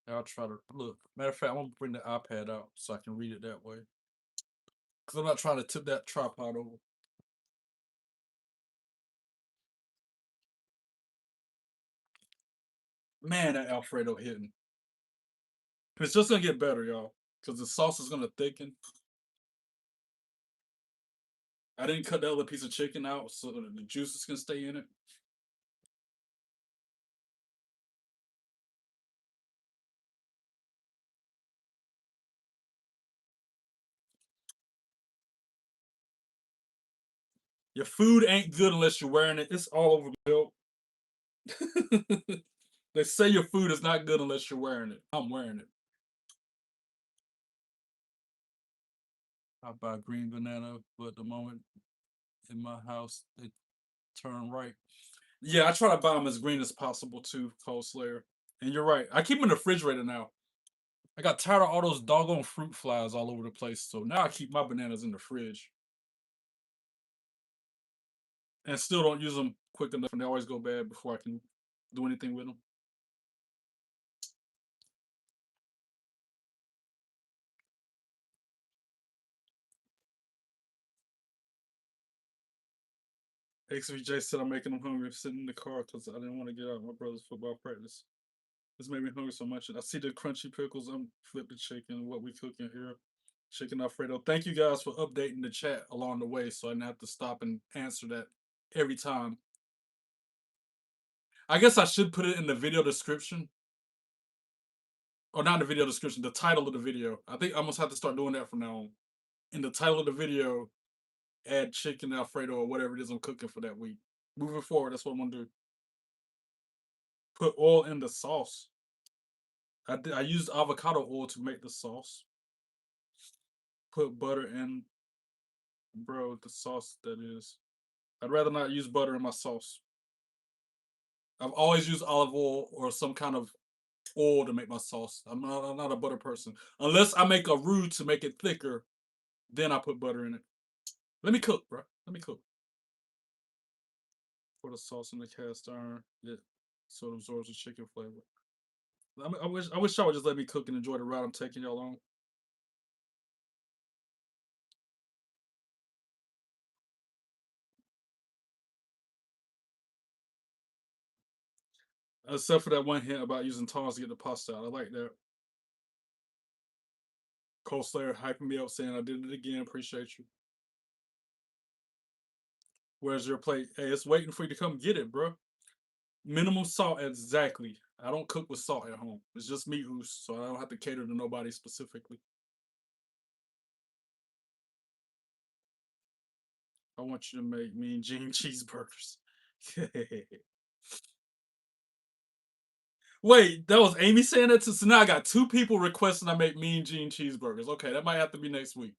I'll try to look. Matter of fact, I'm gonna bring the iPad out so I can read it that way. Cause I'm not trying to tip that tripod over. Man, that Alfredo hitting. It's just gonna get better, y'all. Cause the sauce is gonna thicken. I didn't cut the other piece of chicken out so that the juices can stay in it. Your food ain't good unless you're wearing it. It's all over the build. They say your food is not good unless you're wearing it. I'm wearing it. I buy green banana, but at the moment in my house they turn right. Yeah, I try to buy them as green as possible too, Cold Slayer. And you're right. I keep them in the refrigerator now. I got tired of all those doggone fruit flies all over the place, so now I keep my bananas in the fridge and still don't use them quick enough, and they always go bad before I can do anything with them. XVJ said I'm making him hungry. I'm sitting in the car because I didn't want to get out of my brother's football practice. This made me hungry so much. And I see the crunchy pickles. I'm flip the chicken. What we cooking here? Chicken Alfredo. Thank you guys for updating the chat along the way, so I didn't have to stop and answer that every time. I guess I should put it in the video description. Or not the video description, the title of the video. I think I must have to start doing that from now on. In the title of the video, add chicken Alfredo or whatever it is I'm cooking for that week. Moving forward, that's what I'm gonna do. Put oil in the sauce. I used avocado oil to make the sauce. Put butter in, bro, the sauce that is. I'd rather not use butter in my sauce. I've always used olive oil or some kind of oil to make my sauce. I'm not a butter person. Unless I make a roux to make it thicker, then I put butter in it. Let me cook, bro. Let me cook. Pour the sauce in the cast iron. Yeah, so it absorbs the chicken flavor. I wish y'all would just let me cook and enjoy the ride I'm taking y'all on. Except for that one hint about using tongs to get the pasta out. I like that. Cole Slayer hyping me up saying I did it again. Appreciate you. Where's your plate? Hey, it's waiting for you to come get it, bro. Minimum salt, exactly. I don't cook with salt at home. It's just me, Oos, so I don't have to cater to nobody specifically. I want you to make Mean Gene cheeseburgers. Wait, that was Amy saying that to. So now I got two people requesting I make Mean Gene cheeseburgers. Okay, that might have to be next week.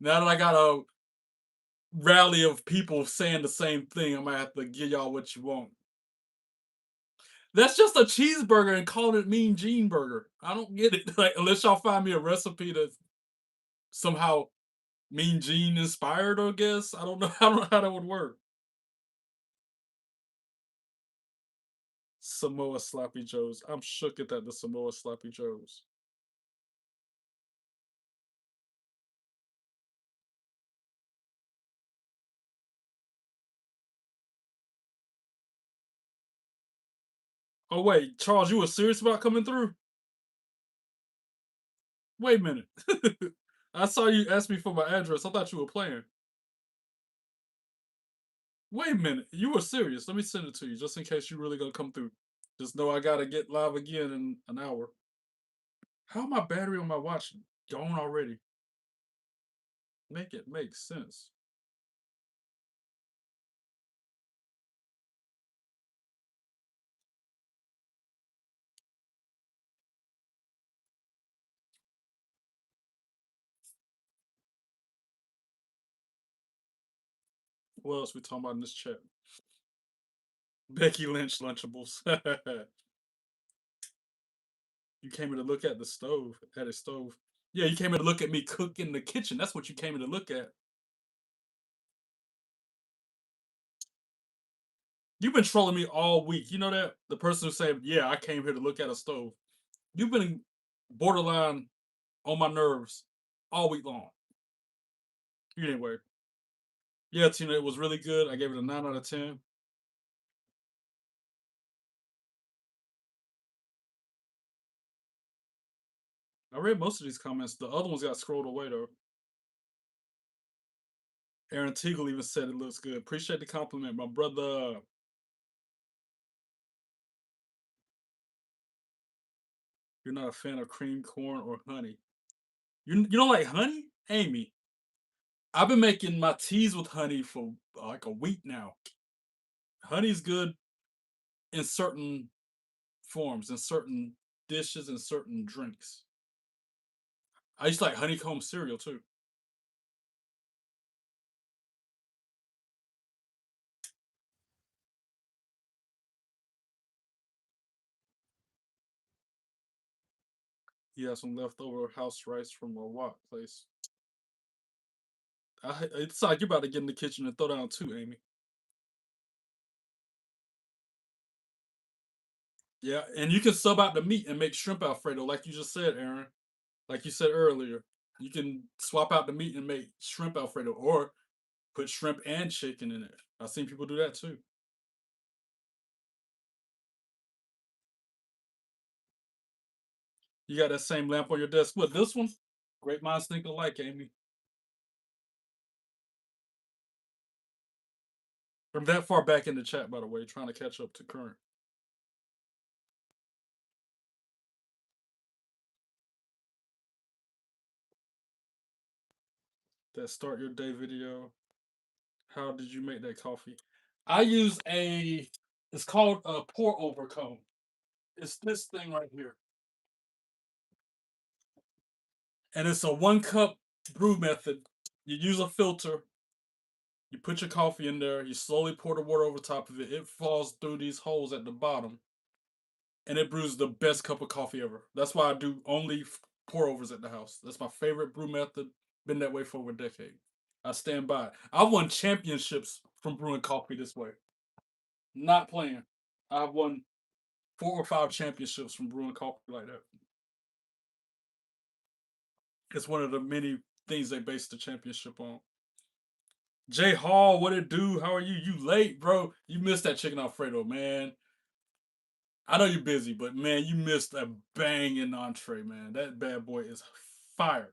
Now that I got a rally of people saying the same thing, I might have to give y'all what you want. That's just a cheeseburger and calling it Mean Gene burger. I don't get it. Like, unless y'all find me a recipe that's somehow Mean Gene inspired, I guess. I don't know. I don't know how that would work. Samoa Sloppy Joes. I'm shook at that. The Samoa Sloppy Joes. Oh wait, Charles, you were serious about coming through? Wait a minute. I saw you ask me for my address. I thought you were playing. Wait a minute. You were serious. Let me send it to you just in case you really gonna come through. Just know I gotta get live again in an hour. How my battery on my watch gone already? Make it make sense. What else we talking about in this chat? Becky Lynch Lunchables. You came in to look at the stove. At a stove. Yeah, you came in to look at me cook in the kitchen. That's what you came in to look at. You've been trolling me all week. You know that? The person who said, yeah, I came here to look at a stove. You've been borderline on my nerves all week long. Anyway. Yeah, Tina, it was really good. I gave it a 9 out of 10. I read most of these comments. The other ones got scrolled away, though. Aaron Teagle even said it looks good. Appreciate the compliment, my brother. You're not a fan of cream corn or honey. You don't like honey? Amy, I've been making my teas with honey for like a week now. Honey's good in certain forms, in certain dishes, and certain drinks. I used to like honeycomb cereal too. You have some leftover house rice from a wok place. It's like you're about to get in the kitchen and throw down too, Amy. Yeah, and you can sub out the meat and make shrimp Alfredo, like you just said, Aaron. Like you said earlier, you can swap out the meat and make shrimp Alfredo, or put shrimp and chicken in it. I've seen people do that too. You got that same lamp on your desk. What, this one? Great minds think alike, Amy. From that far back in the chat, by the way, trying to catch up to current. That start your day video. How did you make that coffee? I use it's called a pour over cone. It's this thing right here. And it's a 1 cup brew method. You use a filter, you put your coffee in there, you slowly pour the water over top of it. It falls through these holes at the bottom, and it brews the best cup of coffee ever. That's why I do only pour overs at the house. That's my favorite brew method. Been that way for over a decade. I stand by it. I've won championships from brewing coffee this way. Not playing. I've won 4 or 5 championships from brewing coffee like that. It's one of the many things they base the championship on. Jay Hall, what it do? How are you? You late, bro? You missed that chicken Alfredo, man. I know you're busy, but man, you missed a banging entree, man. That bad boy is fire.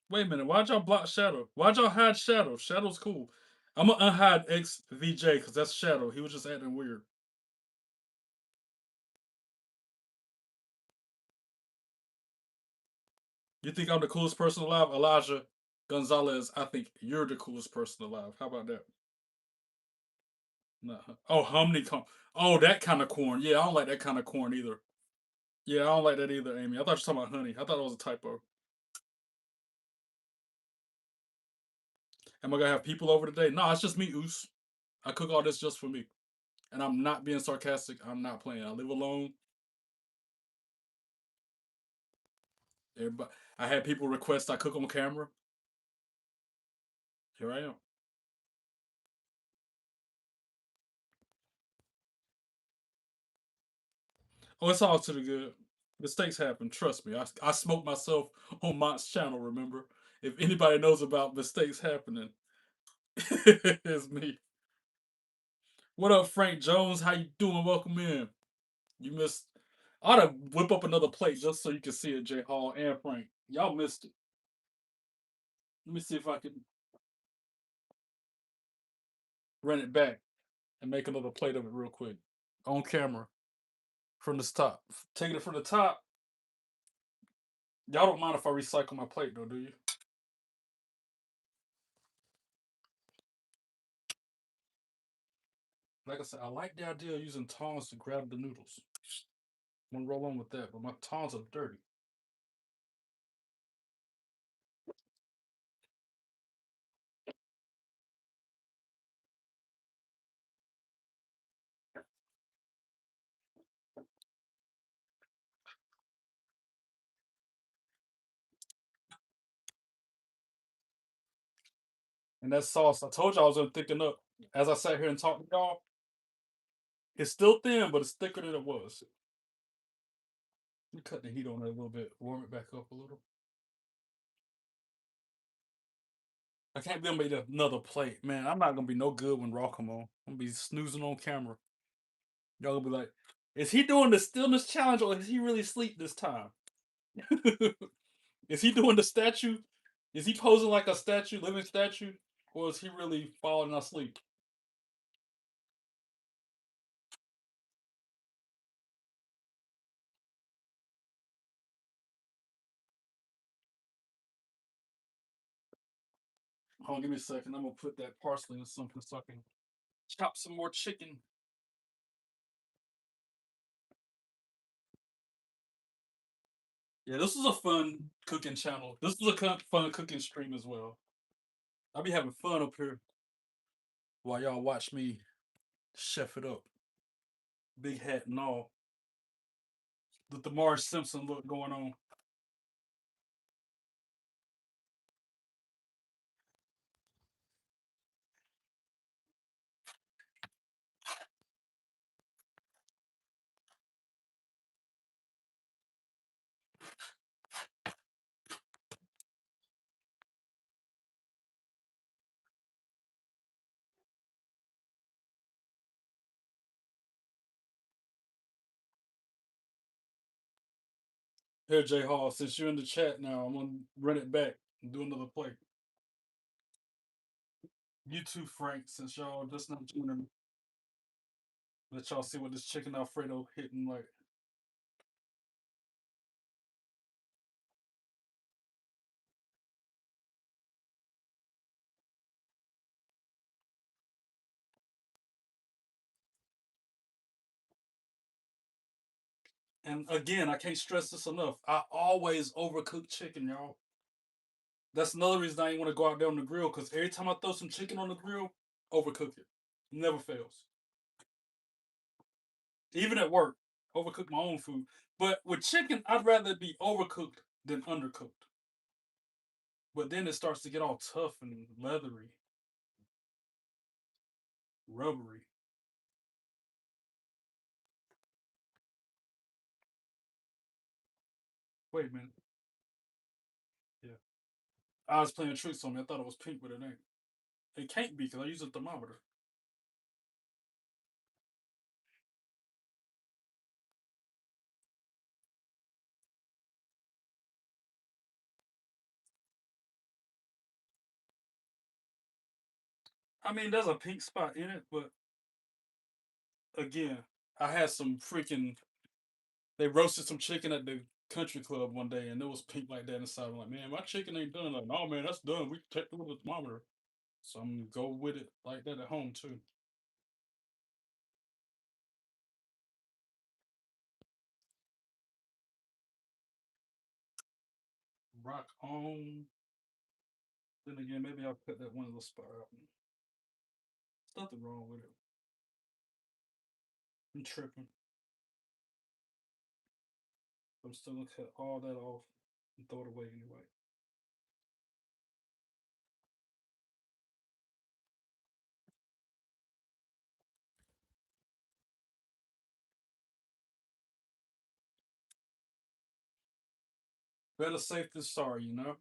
Wait a minute, why'd y'all block Shadow? Why'd y'all hide Shadow? Shadow's cool. I'm gonna unhide XVJ because that's Shadow. He was just acting weird. You think I'm the coolest person alive? Elijah Gonzalez, I think you're the coolest person alive. How about that? Nah. Oh, honeycomb. Oh, that kind of corn. Yeah, I don't like that kind of corn either. Yeah, I don't like that either, Amy. I thought you were talking about honey. I thought it was a typo. Am I gonna have people over today? No, it's just me, Oos. I cook all this just for me. And I'm not being sarcastic. I'm not playing. I live alone. Everybody, I had people request I cook on camera. Here I am. Oh, it's all to the good. Mistakes happen. Trust me. I smoked myself on Mont's channel. Remember, if anybody knows about mistakes happening, it's me. What up, Frank Jones? How you doing? Welcome in. You missed. I ought to whip up another plate just so you can see it, J Hall and Frank. Y'all missed it. Let me see if I can run it back and make another plate of it real quick on camera from the top. Taking it from the top. Y'all don't mind if I recycle my plate though, do you? Like I said, I like the idea of using tongs to grab the noodles. I'm gonna roll on with that, but my tongs are dirty. And that sauce, I told you I was gonna thicken up. As I sat here and talked to y'all, it's still thin, but it's thicker than it was. Let me cut the heat on it a little bit, warm it back up a little. I can't be able to make another plate, man. I'm not gonna be no good when Raw come on. I'm gonna be snoozing on camera. Y'all gonna be like, "Is he doing the stillness challenge, or is he really asleep this time? Is he doing the statue? Is he posing like a statue, living statue, or is he really falling asleep?" Hold on, give me a second. I'm gonna put that parsley in something so I can chop some more chicken. Yeah, this is a fun cooking channel. This is a fun cooking stream as well. I'll be having fun up here while y'all watch me chef it up. Big hat and all. The Marge Simpson look going on. Here, J Hall, since you're in the chat now, I'm gonna run it back and do another play. You too, Frank, since y'all just not tuning me. Let y'all see what this chicken Alfredo hitting like. And again, I can't stress this enough. I always overcook chicken, y'all. That's another reason I ain't want to go out there on the grill, because every time I throw some chicken on the grill, overcook it. Never fails. Even at work, overcook my own food. But with chicken, I'd rather it be overcooked than undercooked. But then it starts to get all tough and leathery, rubbery. Wait a minute. Yeah. I was playing tricks on me. I thought it was pink, but it ain't. It can't be because I use a thermometer. I mean, there's a pink spot in it, but again, I had some freaking. They roasted some chicken at the country club one day, and it was pink like that inside. I'm like, man, my chicken ain't done. Like, no, man, that's done. We can take it with a thermometer. So I'm gonna go with it like that at home too. Rock on. Then again, maybe I'll cut that one little spot out. There's nothing wrong with it. I'm tripping. I'm still gonna cut all that off and throw it away anyway. Better safe than sorry, you know?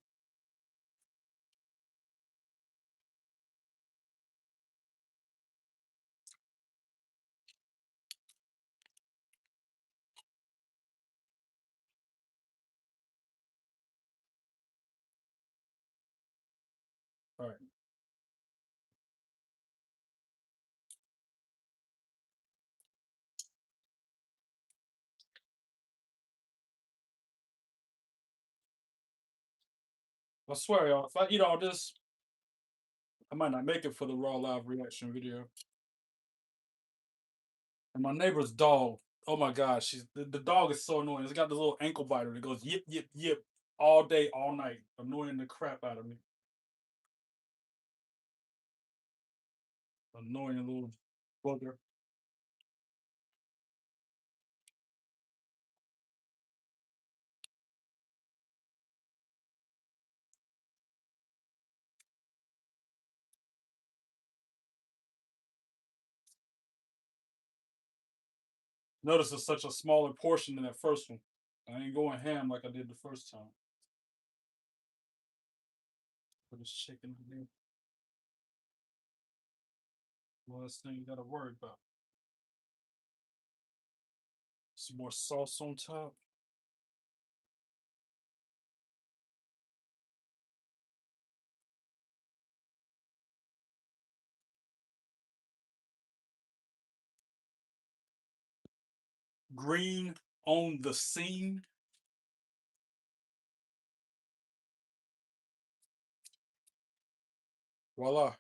All right. I swear, y'all, if I eat all this, I might not make it for the raw live reaction video. And my neighbor's dog, oh my gosh, the dog is so annoying. It's got this little ankle biter that goes yip, yip, yip all day, all night, annoying the crap out of me. Annoying little bugger. Notice it's such a smaller portion than that first one. I ain't going ham like I did the first time. Put this chicken in there. Last thing you gotta worry about. Some more sauce on top. Green on the scene. Voila.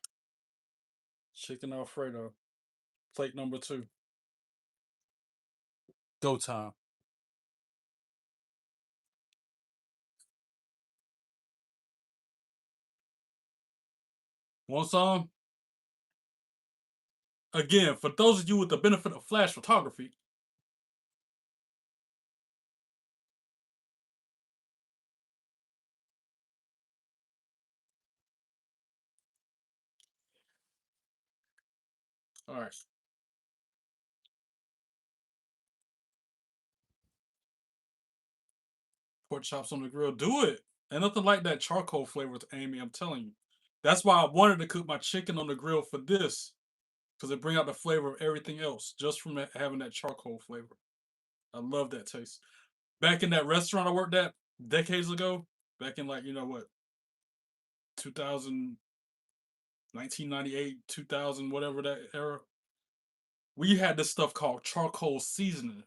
Chicken Alfredo. Plate number 2. Go time. Want some? Again, for those of you with the benefit of flash photography, all right. Pork chops on the grill. Do it. And nothing like that charcoal flavor with Amy, I'm telling you. That's why I wanted to cook my chicken on the grill for this. Because it bring out the flavor of everything else just from having that charcoal flavor. I love that taste. Back in that restaurant I worked at decades ago, back in like, you know what, 2000, 1998, 2000, whatever that era, we had this stuff called charcoal seasoning.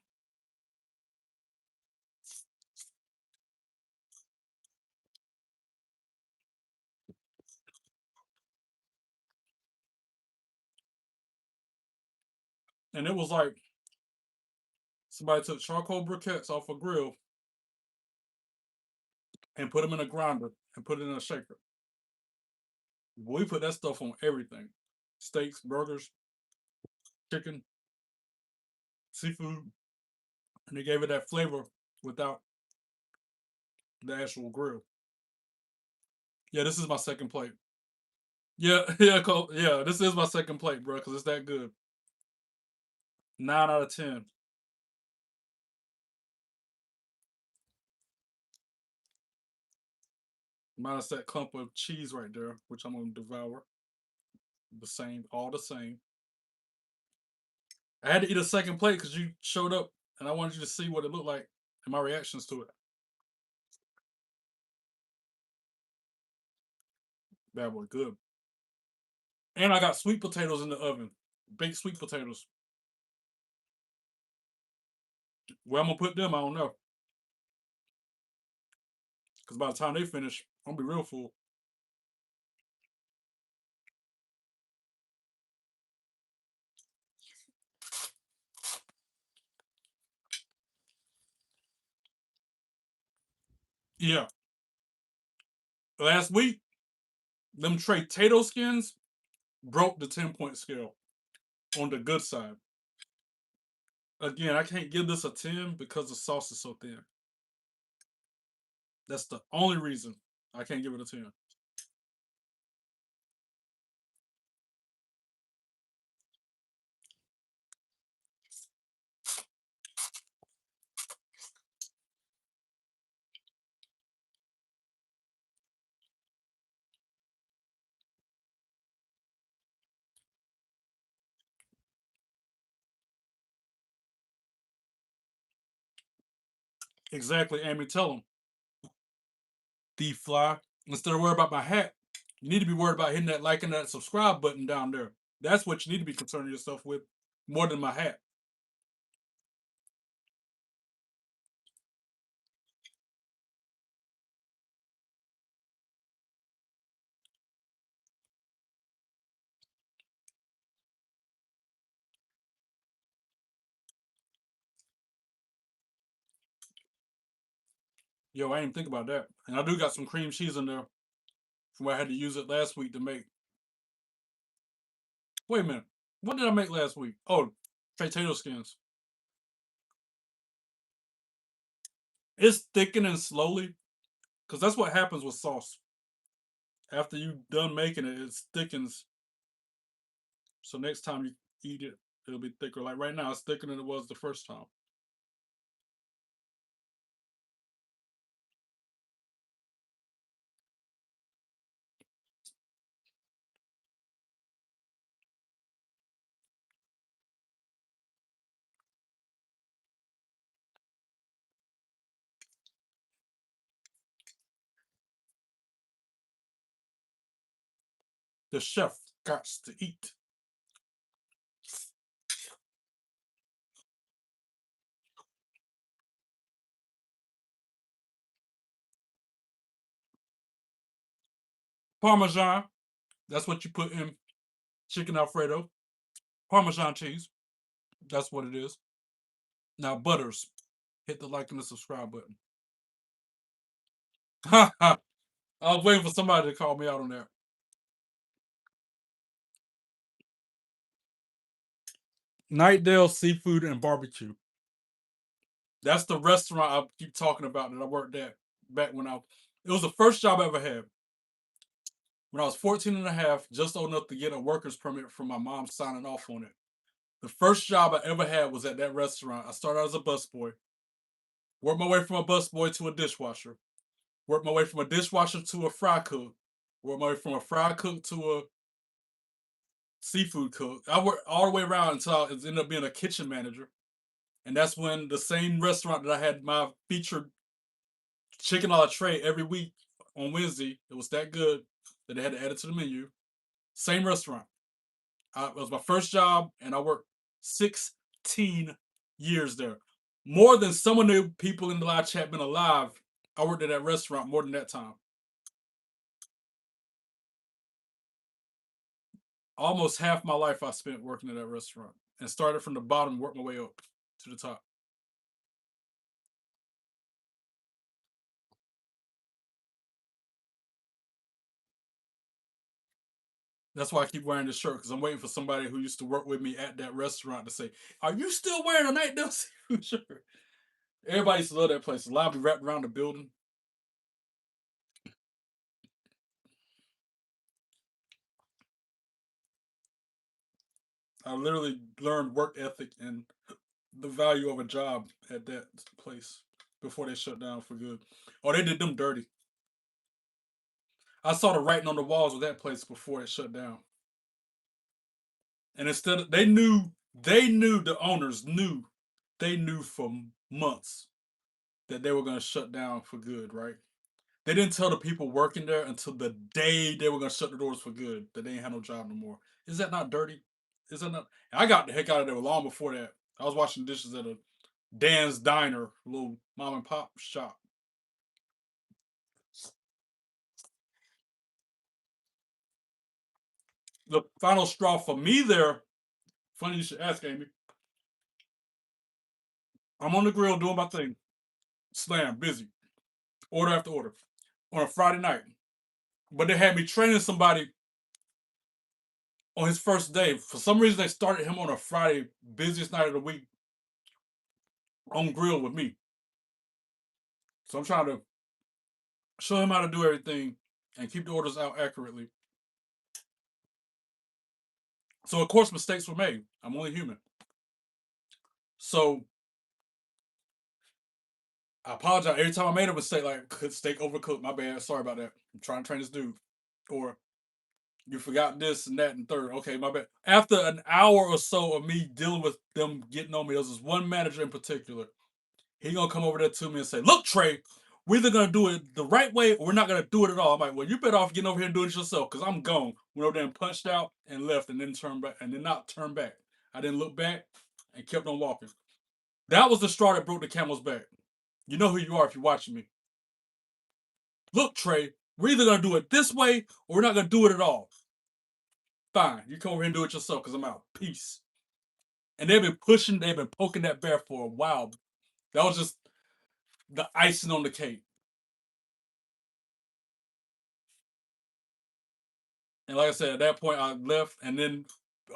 And it was like somebody took charcoal briquettes off a grill and put them in a grinder and put it in a shaker. We put that stuff on everything: steaks, burgers, chicken, seafood, and they gave it that flavor without the actual grill. Yeah, this is my second plate. Yeah, yeah, yeah. This is my second plate, bro, because it's that good. 9 out of 10. Minus that clump of cheese right there, which I'm gonna devour. The same, all the same. I had to eat a second plate because you showed up, and I wanted you to see what it looked like and my reactions to it. Bad boy, good. And I got sweet potatoes in the oven, baked sweet potatoes. Where I'm gonna put them, I don't know, because by the time they finish, I'm gonna be real full. Yeah, last week them Trey tato skins broke the 10-point scale on the good side. Again, I can't give this a 10 because the sauce is so thin. That's the only reason I can't give it a 10. Exactly, Amy. Tell them. Thief fly. Instead of worrying about my hat, you need to be worried about hitting that like and that subscribe button down there. That's what you need to be concerning yourself with more than my hat. Yo, I didn't think about that. And I do got some cream cheese in there from where I had to use it last week to make. Wait a minute. What did I make last week? Oh, potato skins. It's thickening slowly because that's what happens with sauce. After you done making it, it thickens. So next time you eat it, it'll be thicker. Like right now, it's thicker than it was the first time. The chef got to eat. Parmesan. That's what you put in chicken Alfredo. Parmesan cheese. That's what it is. Now butters. Hit the like and the subscribe button. I was waiting for somebody to call me out on that. Nightdale Seafood and Barbecue. That's the restaurant I keep talking about that I worked at back when it was the first job I ever had. When I was 14 and a half, just old enough to get a worker's permit from my mom signing off on it. The first job I ever had was at that restaurant. I started out as a busboy, worked my way from a busboy to a dishwasher, worked my way from a dishwasher to a fry cook, worked my way from a fry cook to a seafood cook. I worked all the way around until I ended up being a kitchen manager. And that's when the same restaurant that I had my featured chicken a la Trey every week on Wednesday, it was that good that they had to add it to the menu. Same restaurant. It was my first job, and I worked 16 years there. More than some of the people in the live chat been alive. I worked at that restaurant more than that time. Almost half my life I spent working at that restaurant, and started from the bottom and worked my way up to the top. That's why I keep wearing this shirt, because I'm waiting for somebody who used to work with me at that restaurant to say, "Are you still wearing a Night Dove seafood shirt?" Everybody used to love that place. The lobby wrapped around the building. I literally learned work ethic and the value of a job at that place before they shut down for good. Oh, they did them dirty. I saw the writing on the walls of that place before it shut down. And instead of, they knew the owners knew they knew for months that they were going to shut down for good, right? They didn't tell the people working there until the day they were going to shut the doors for good that they ain't had no job no more. Is that not dirty? Is that not? I got the heck out of there long before that. I was washing dishes at a Dan's Diner, a little mom and pop shop. The final straw for me there, funny you should ask, Amy. I'm on the grill doing my thing. Slam, busy. Order after order. On a Friday night. But they had me training somebody on his first day. For some reason, they started him on a Friday, busiest night of the week, on grill with me. So I'm trying to show him how to do everything and keep the orders out accurately. So of course mistakes were made. I'm only human. So I apologize every time I made a mistake, like steak overcooked. My bad. Sorry about that. I'm trying to train this dude. Or you forgot this and that and third. Okay, my bad. After an hour or so of me dealing with them getting on me, there was this one manager in particular. He gonna come over there to me and say, "Look, Trey, we're either gonna do it the right way or we're not gonna do it at all." I'm like, "Well, you better off getting over here and doing it yourself, because I'm gone." Went over there and punched out and left, and then turned back, and then not turn back. I didn't look back and kept on walking. That was the straw that broke the camel's back. You know who you are if you're watching me. Look, Trey, we're either gonna do it this way or we're not gonna do it at all. Fine, you come over here and do it yourself, because I'm out. Peace. And they've been poking that bear for a while. That was just the icing on the cake. And like I said, at that point I left, and then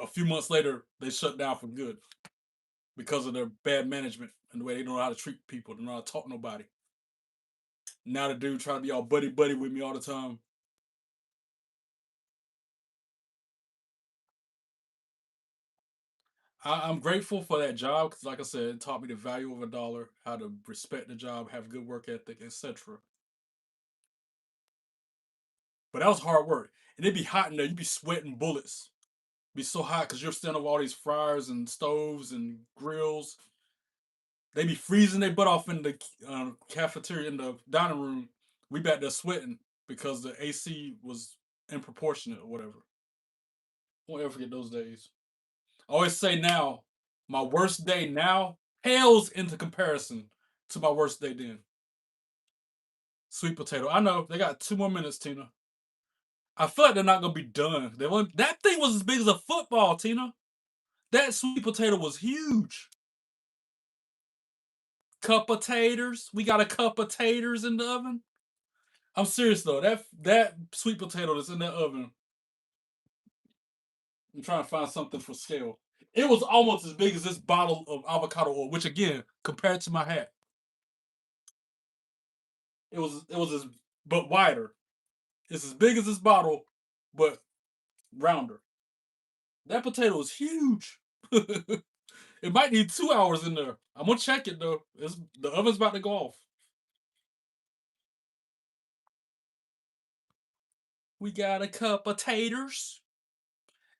a few months later they shut down for good because of their bad management and the way they don't know how to treat people, they don't know how to talk to nobody. Now the dude trying to be all buddy buddy with me all the time. I'm grateful for that job because, like I said, it taught me the value of a dollar, how to respect the job, have good work ethic, etc. But that was hard work, and it'd be hot in there. You'd be sweating bullets. It'd be so hot because you're standing over all these fryers and stoves and grills. They be freezing their butt off in the cafeteria in the dining room. We back there sweating because the AC was improportionate or whatever. Won't ever forget those days. I always say now, my worst day now pales into comparison to my worst day then. Sweet potato. I know they got 2 more minutes, Tina. I feel like they're not gonna be done. That thing was as big as a football, Tina. That sweet potato was huge. Cup of taters. We got a cup of taters in the oven. I'm serious though. That sweet potato that's in that oven. I'm trying to find something for scale. It was almost as big as this bottle of avocado oil, which again, compared to my hat, it was as but wider. It's as big as this bottle, but rounder. That potato is huge. It might need 2 hours in there. I'm gonna check it though. The oven's about to go off. We got a cup of taters.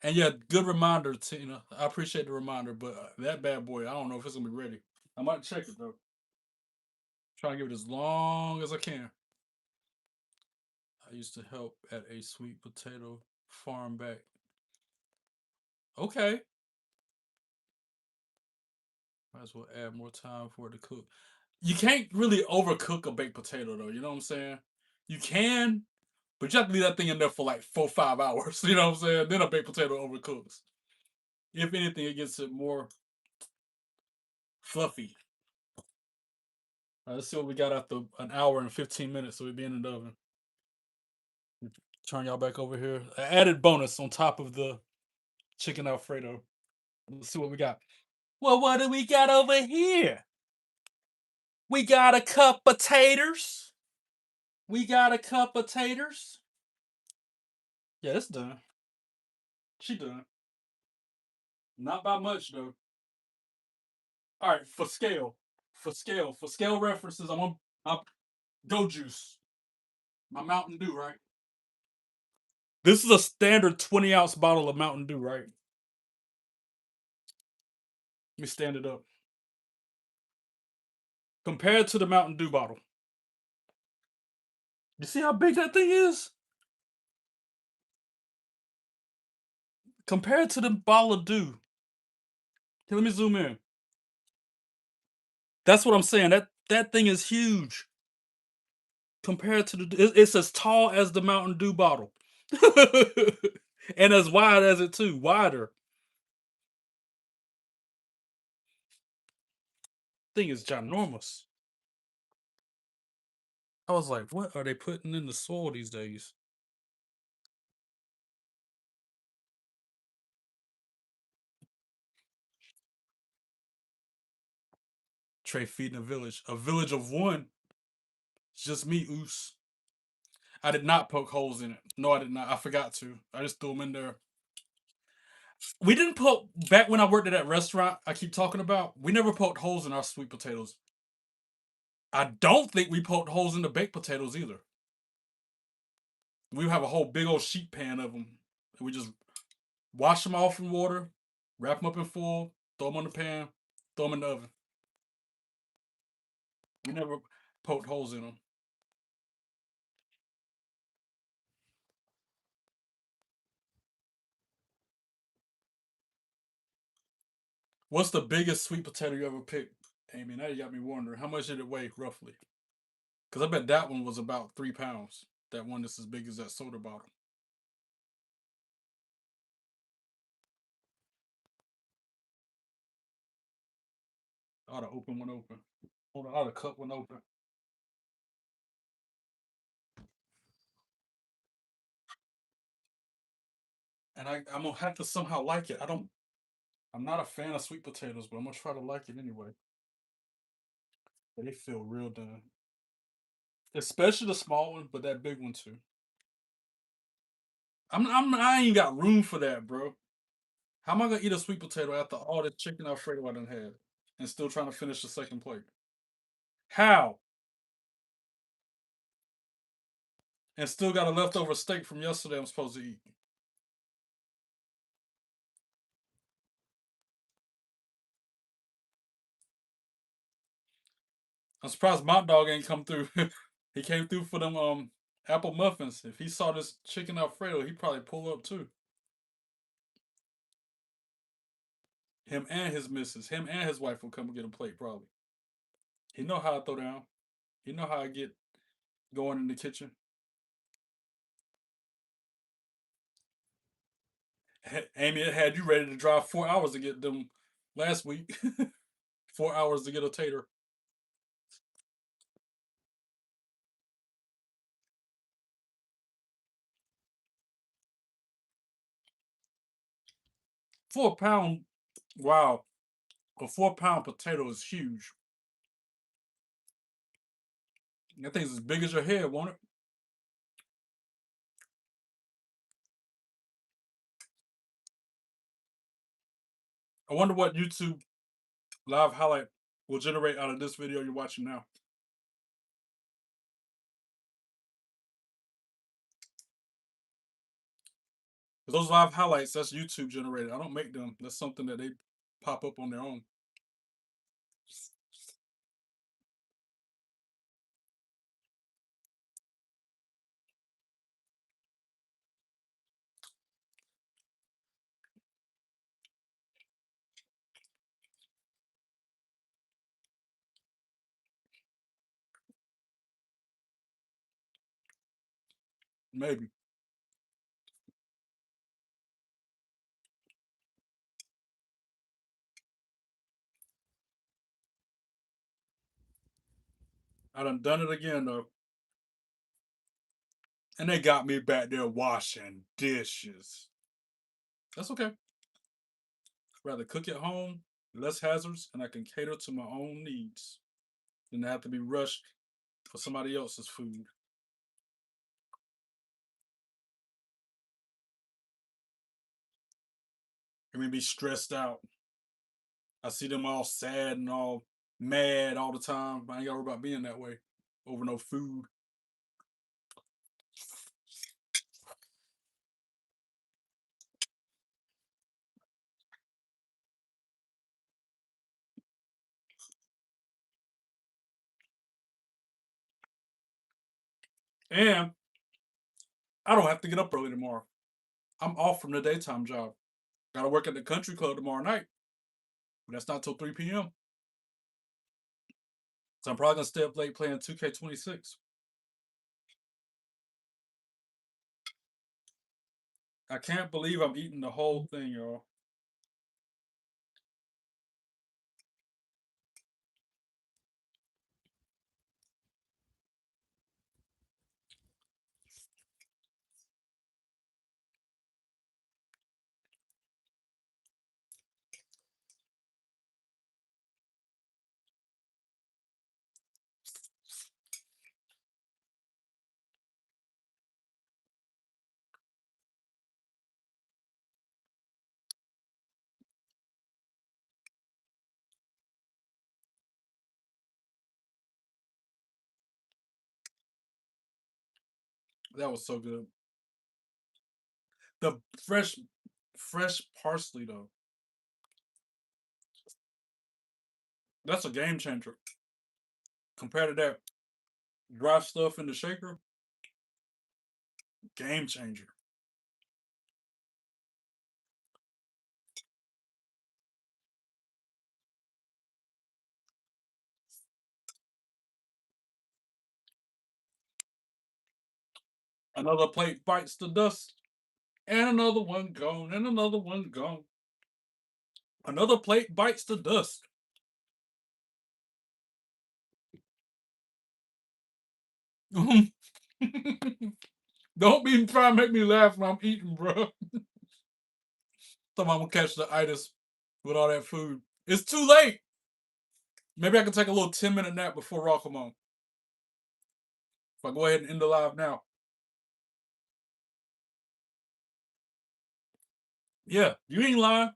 And yeah, good reminder, Tina. I appreciate the reminder, but that bad boy, I don't know if it's gonna be ready. I might check it though. Try to give it as long as I can. I used to help at a sweet potato farm back. Okay. Might as well add more time for it to cook. You can't really overcook a baked potato though, you know what I'm saying? You can, but you have to leave that thing in there for like 4 or 5 hours. You know what I'm saying? Then a baked potato overcooks. If anything, it gets it more fluffy. Let's see what we got after an hour and 15 minutes. So we be in the oven. Turn y'all back over here. An added bonus on top of the chicken Alfredo. Let's see what we got. Well, what do we got over here? We got a cup of taters. We got a cup of taters. Yeah, it's done. She done. Not by much though. All right, for scale references, I'm on my Go Juice, my Mountain Dew, right? This is a standard 20-ounce bottle of Mountain Dew, right? Let me stand it up. Compared to the Mountain Dew bottle, you see how big that thing is? Compared to the bottle of Dew. Okay, let me zoom in. That's what I'm saying. That thing is huge compared to it's as tall as the Mountain Dew bottle. And as wide as it too, wider. Thing is ginormous. I was like, what are they putting in the soil these days? Trey feeding a village of one. It's just me, Oos. I did not poke holes in it. No, I did not. I forgot to. I just threw them in there. We didn't poke back when I worked at that restaurant I keep talking about. We never poked holes in our sweet potatoes. I don't think we poked holes in the baked potatoes either. We have a whole big old sheet pan of them. And we just wash them off in water, wrap them up in foil, throw them on the pan, throw them in the oven. We never poked holes in them. What's the biggest sweet potato you ever picked, Amy? Now you got me wondering. How much did it weigh roughly? Because I bet that one was about 3 pounds. That one that's as big as that soda bottle. I ought to open one open. Hold on, I ought to cut one open. And I'm gonna have to somehow like it. I'm not a fan of sweet potatoes, but I'm gonna try to like it anyway. But they feel real done. Especially the small one, but that big one too. I ain't got room for that, bro. How am I gonna eat a sweet potato after all this chicken Alfredo I done had, and still trying to finish the second plate? How? And still got a leftover steak from yesterday I'm supposed to eat. I'm surprised my dog ain't come through. He came through for them apple muffins. If he saw this chicken Alfredo, he'd probably pull up too. Him and his missus, him and his wife will come and get a plate probably. He know how I throw down. He know how I get going in the kitchen. Amy had you ready to drive 4 hours to get them last week. 4 hours to get a tater. £4. Wow, a 4 pound potato is huge. That thing's as big as your head, won't it? I wonder what YouTube live highlight will generate out of this video you're watching now. Those live highlights, that's YouTube generated. I don't make them. That's something that they pop up on their own. Maybe. I done it again though. And they got me back there washing dishes. That's okay. I'd rather cook at home, less hazards, and I can cater to my own needs than to have to be rushed for somebody else's food. I mean, be stressed out. I see them all sad and all mad all the time. I ain't gotta worry about being that way over no food. And I don't have to get up early tomorrow. I'm off from the daytime job. Gotta work at the country club tomorrow night. But that's not till 3 p.m. So I'm probably gonna stay up late playing 2K26. I can't believe I'm eating the whole thing, y'all. That was so good. The fresh parsley though. That's a game changer. Compared to that dry stuff in the shaker, game changer. Another plate bites the dust, and another one gone, and another one gone. Another plate bites the dust. Don't be trying to make me laugh when I'm eating, bro. So I'm gonna catch the itis with all that food. It's too late. Maybe I can take a little 10-minute nap before Raw come on. If I go ahead and end the live now. Yeah, you ain't lying.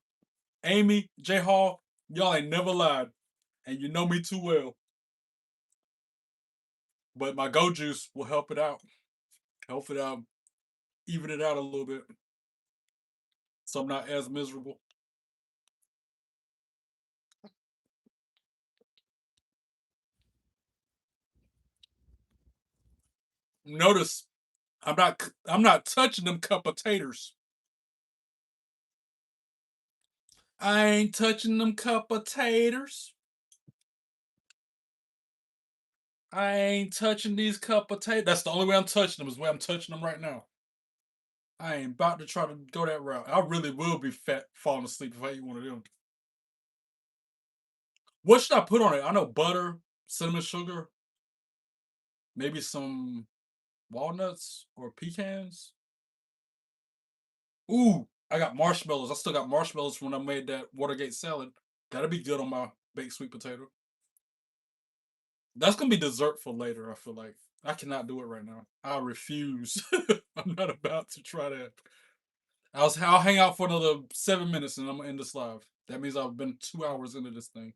Amy, J Hall, y'all ain't never lied. And you know me too well. But my go juice will help it out. Help it out. Even it out a little bit. So I'm not as miserable. Notice I'm not touching them cup of taters. I ain't touching them cup of taters. I ain't touching these cup of taters. That's the only way I'm touching them is the way I'm touching them right now. I ain't about to try to go that route. I really will be fat falling asleep if I eat one of them. What should I put on it? I know butter, cinnamon sugar, maybe some walnuts or pecans. Ooh, I got marshmallows. I still got marshmallows from when I made that Watergate salad. That'll be good on my baked sweet potato. That's gonna be dessert for later. I feel like I cannot do it right now. I refuse. I'm not about to try that. I'll hang out for another 7 minutes and I'm gonna end this live. That means I've been 2 hours into this thing.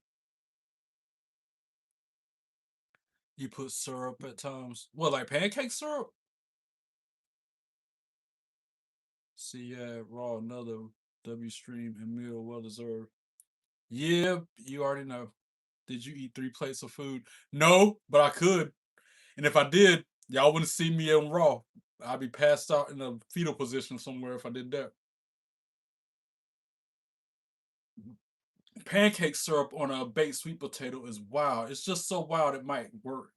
You put syrup at times. What, like pancake syrup? See, yeah, raw, another W stream and meal well deserved. Yeah, you already know. Did you eat 3 plates of food? No, but I could. And if I did, y'all wouldn't see me on Raw. I'd be passed out in a fetal position somewhere if I did that. Pancake syrup on a baked sweet potato is wild. It's just so wild it might work.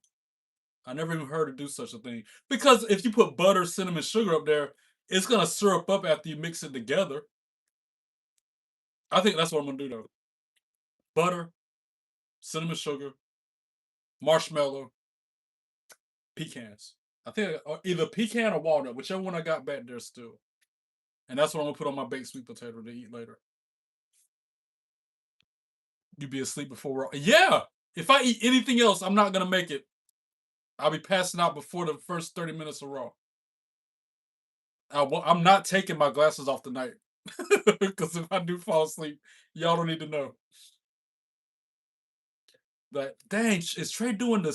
I never even heard of do such a thing. Because if you put butter, cinnamon, sugar up there, it's gonna syrup up after you mix it together. I think that's what I'm gonna do though. Butter, cinnamon, sugar, marshmallow, pecans. I think either pecan or walnut, whichever one I got back there still. And that's what I'm gonna put on my baked sweet potato to eat later. You be asleep before raw. Yeah. If I eat anything else, I'm not gonna make it. I'll be passing out before the first 30 minutes of raw. I'm not taking my glasses off tonight. Because if I do fall asleep, y'all don't need to know. Like, dang, is Trey doing the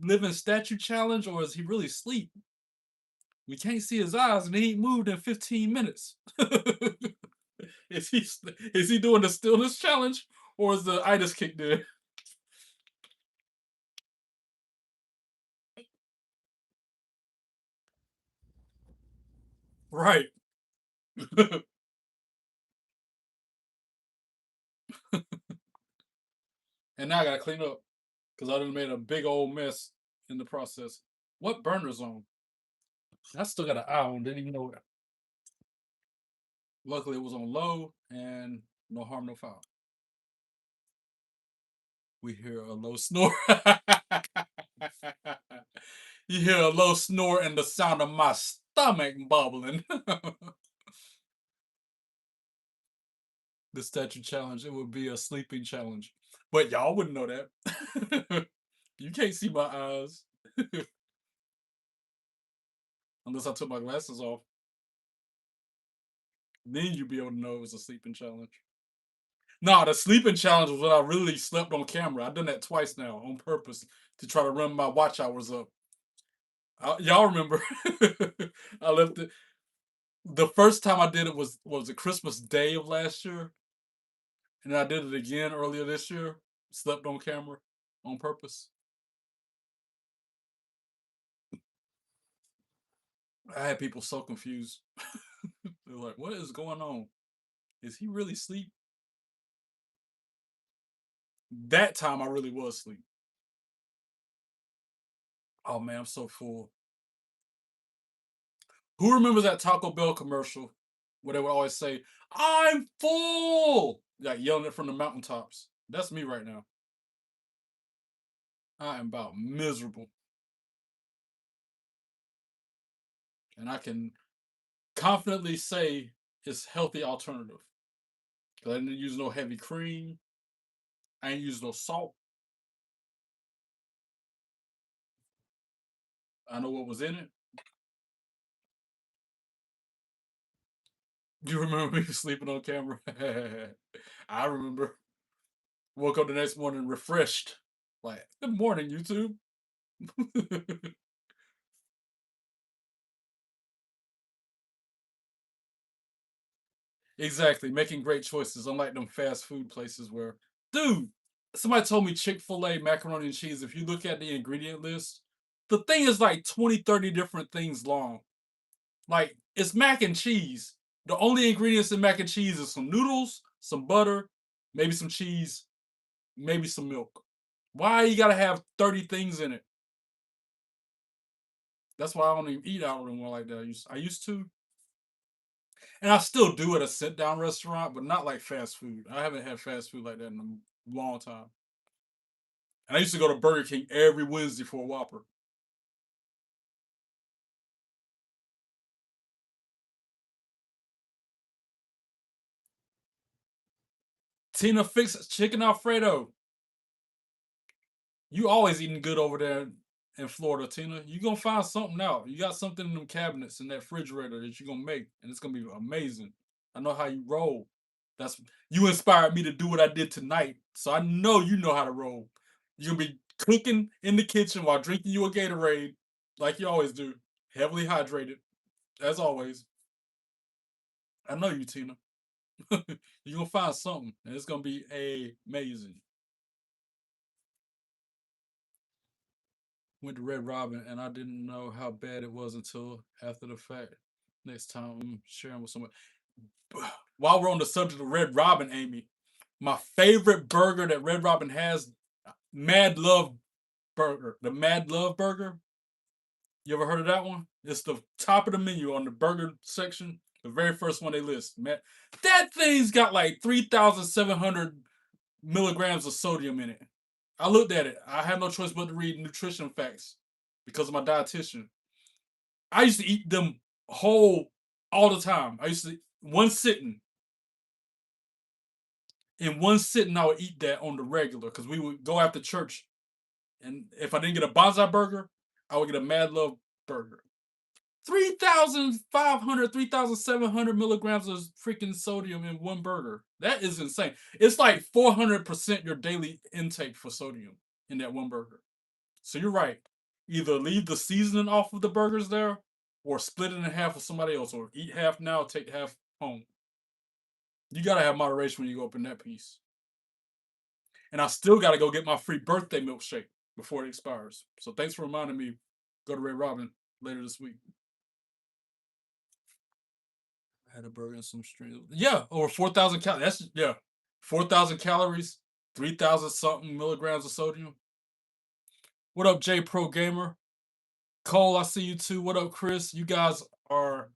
living statue challenge, or is he really asleep? We can't see his eyes, and he ain't moved in 15 minutes. is he is he doing the stillness challenge, or is the itis kicked in? Right. And now I gotta clean up because I done made a big old mess in the process. What burner's on? I still got an eye on. Didn't even know that. Luckily, it was on low and no harm, no foul. We hear a low snore. You hear a low snore and the sound of my stomach bubbling. The statue challenge, it would be a sleeping challenge. But y'all wouldn't know that. You can't see my eyes. Unless I took my glasses off. Then you'd be able to know it was a sleeping challenge. No, the sleeping challenge was when I really slept on camera. I've done that twice now on purpose to try to run my watch hours up. Y'all remember? I left it. The first time I did it was the Christmas Day of last year, and I did it again earlier this year. Slept on camera on purpose. I had people so confused. They're like, "What is going on? Is he really asleep?" That time I really was asleep. Oh man, I'm so full. Who remembers that Taco Bell commercial where they would always say, "I'm full," like yelling it from the mountaintops? That's me right now. I am about miserable, and I can confidently say it's healthy alternative. Cause I didn't use no heavy cream. I ain't use no salt. I know what was in it. You remember me sleeping on camera? I remember. Woke up the next morning refreshed. Like, good morning, YouTube. Exactly, making great choices, unlike them fast food places where, dude, somebody told me Chick-fil-A macaroni and cheese, if you look at the ingredient list, the thing is like 20, 30 different things long. Like, it's mac and cheese. The only ingredients in mac and cheese is some noodles, some butter, maybe some cheese, maybe some milk. Why you gotta have 30 things in it? That's why I don't even eat out anymore like that. I used to, and I still do at a sit down restaurant, but not like fast food. I haven't had fast food like that in a long time. And I used to go to Burger King every Wednesday for a Whopper. Tina fixes chicken Alfredo. You always eating good over there in Florida, Tina. You gonna find something out. You got something in them cabinets in that refrigerator that you gonna make, and it's gonna be amazing. I know how you roll. That's you inspired me to do what I did tonight, so I know you know how to roll. You're gonna be cooking in the kitchen while drinking you a Gatorade, like you always do, heavily hydrated, as always. I know you, Tina. You're gonna find something, and it's gonna be amazing. Went to Red Robin, and I didn't know how bad it was until after the fact. Next time, I'm sharing with someone. While we're on the subject of Red Robin, Amy, my favorite burger that Red Robin has, Mad Love burger, the Mad Love Burger. You ever heard of that one? It's the top of the menu on the burger section. The very first one they list. Man, that thing's got like 3,700 milligrams of sodium in it. I looked at it. I had no choice but to read nutrition facts because of my dietitian. I used to eat them whole all the time. I used to one sitting. In one sitting, I would eat that on the regular because we would go after church, and if I didn't get a bonsai burger, I would get a Mad Love burger. 3,500, 3,700 milligrams of freaking sodium in one burger. That is insane. It's like 400% your daily intake for sodium in that one burger. So you're right. Either leave the seasoning off of the burgers there or split it in half with somebody else, or eat half now, take half home. You gotta have moderation when you go up in that piece. And I still gotta go get my free birthday milkshake before it expires. So thanks for reminding me. Go to Red Robin later this week. I had a burger and some string. Yeah, over 4,000 calories. That's, yeah, 4,000 calories, 3,000 something milligrams of sodium. What up, J Pro Gamer? Cole, I see you too. What up, Chris? You guys are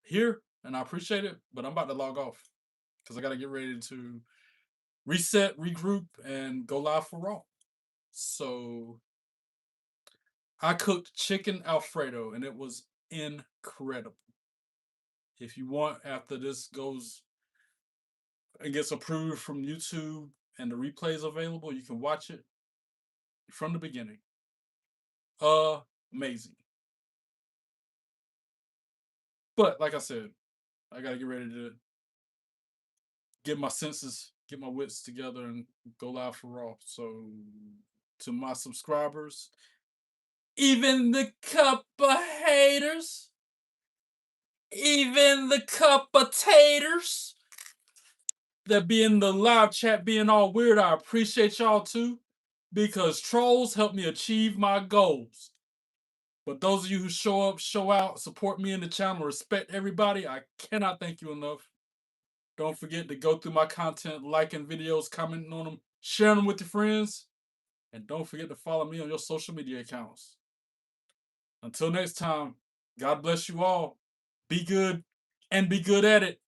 here, and I appreciate it, but I'm about to log off because I got to get ready to reset, regroup, and go live for Raw. So I cooked chicken Alfredo, and it was incredible. If you want, after this goes and gets approved from YouTube and the replay is available, you can watch it from the beginning. Amazing. But like I said, I gotta get ready to get my senses, get my wits together, and go live for Raw. So to my subscribers, even the cup of haters, even the cup of taters that be in the live chat being all weird, I appreciate y'all too, because trolls help me achieve my goals. But those of you who show up, show out, support me in the channel, respect everybody, I cannot thank you enough. Don't forget to go through my content, liking videos, commenting on them, sharing them with your friends, and don't forget to follow me on your social media accounts. Until next time, God bless you all. Be good and be good at it.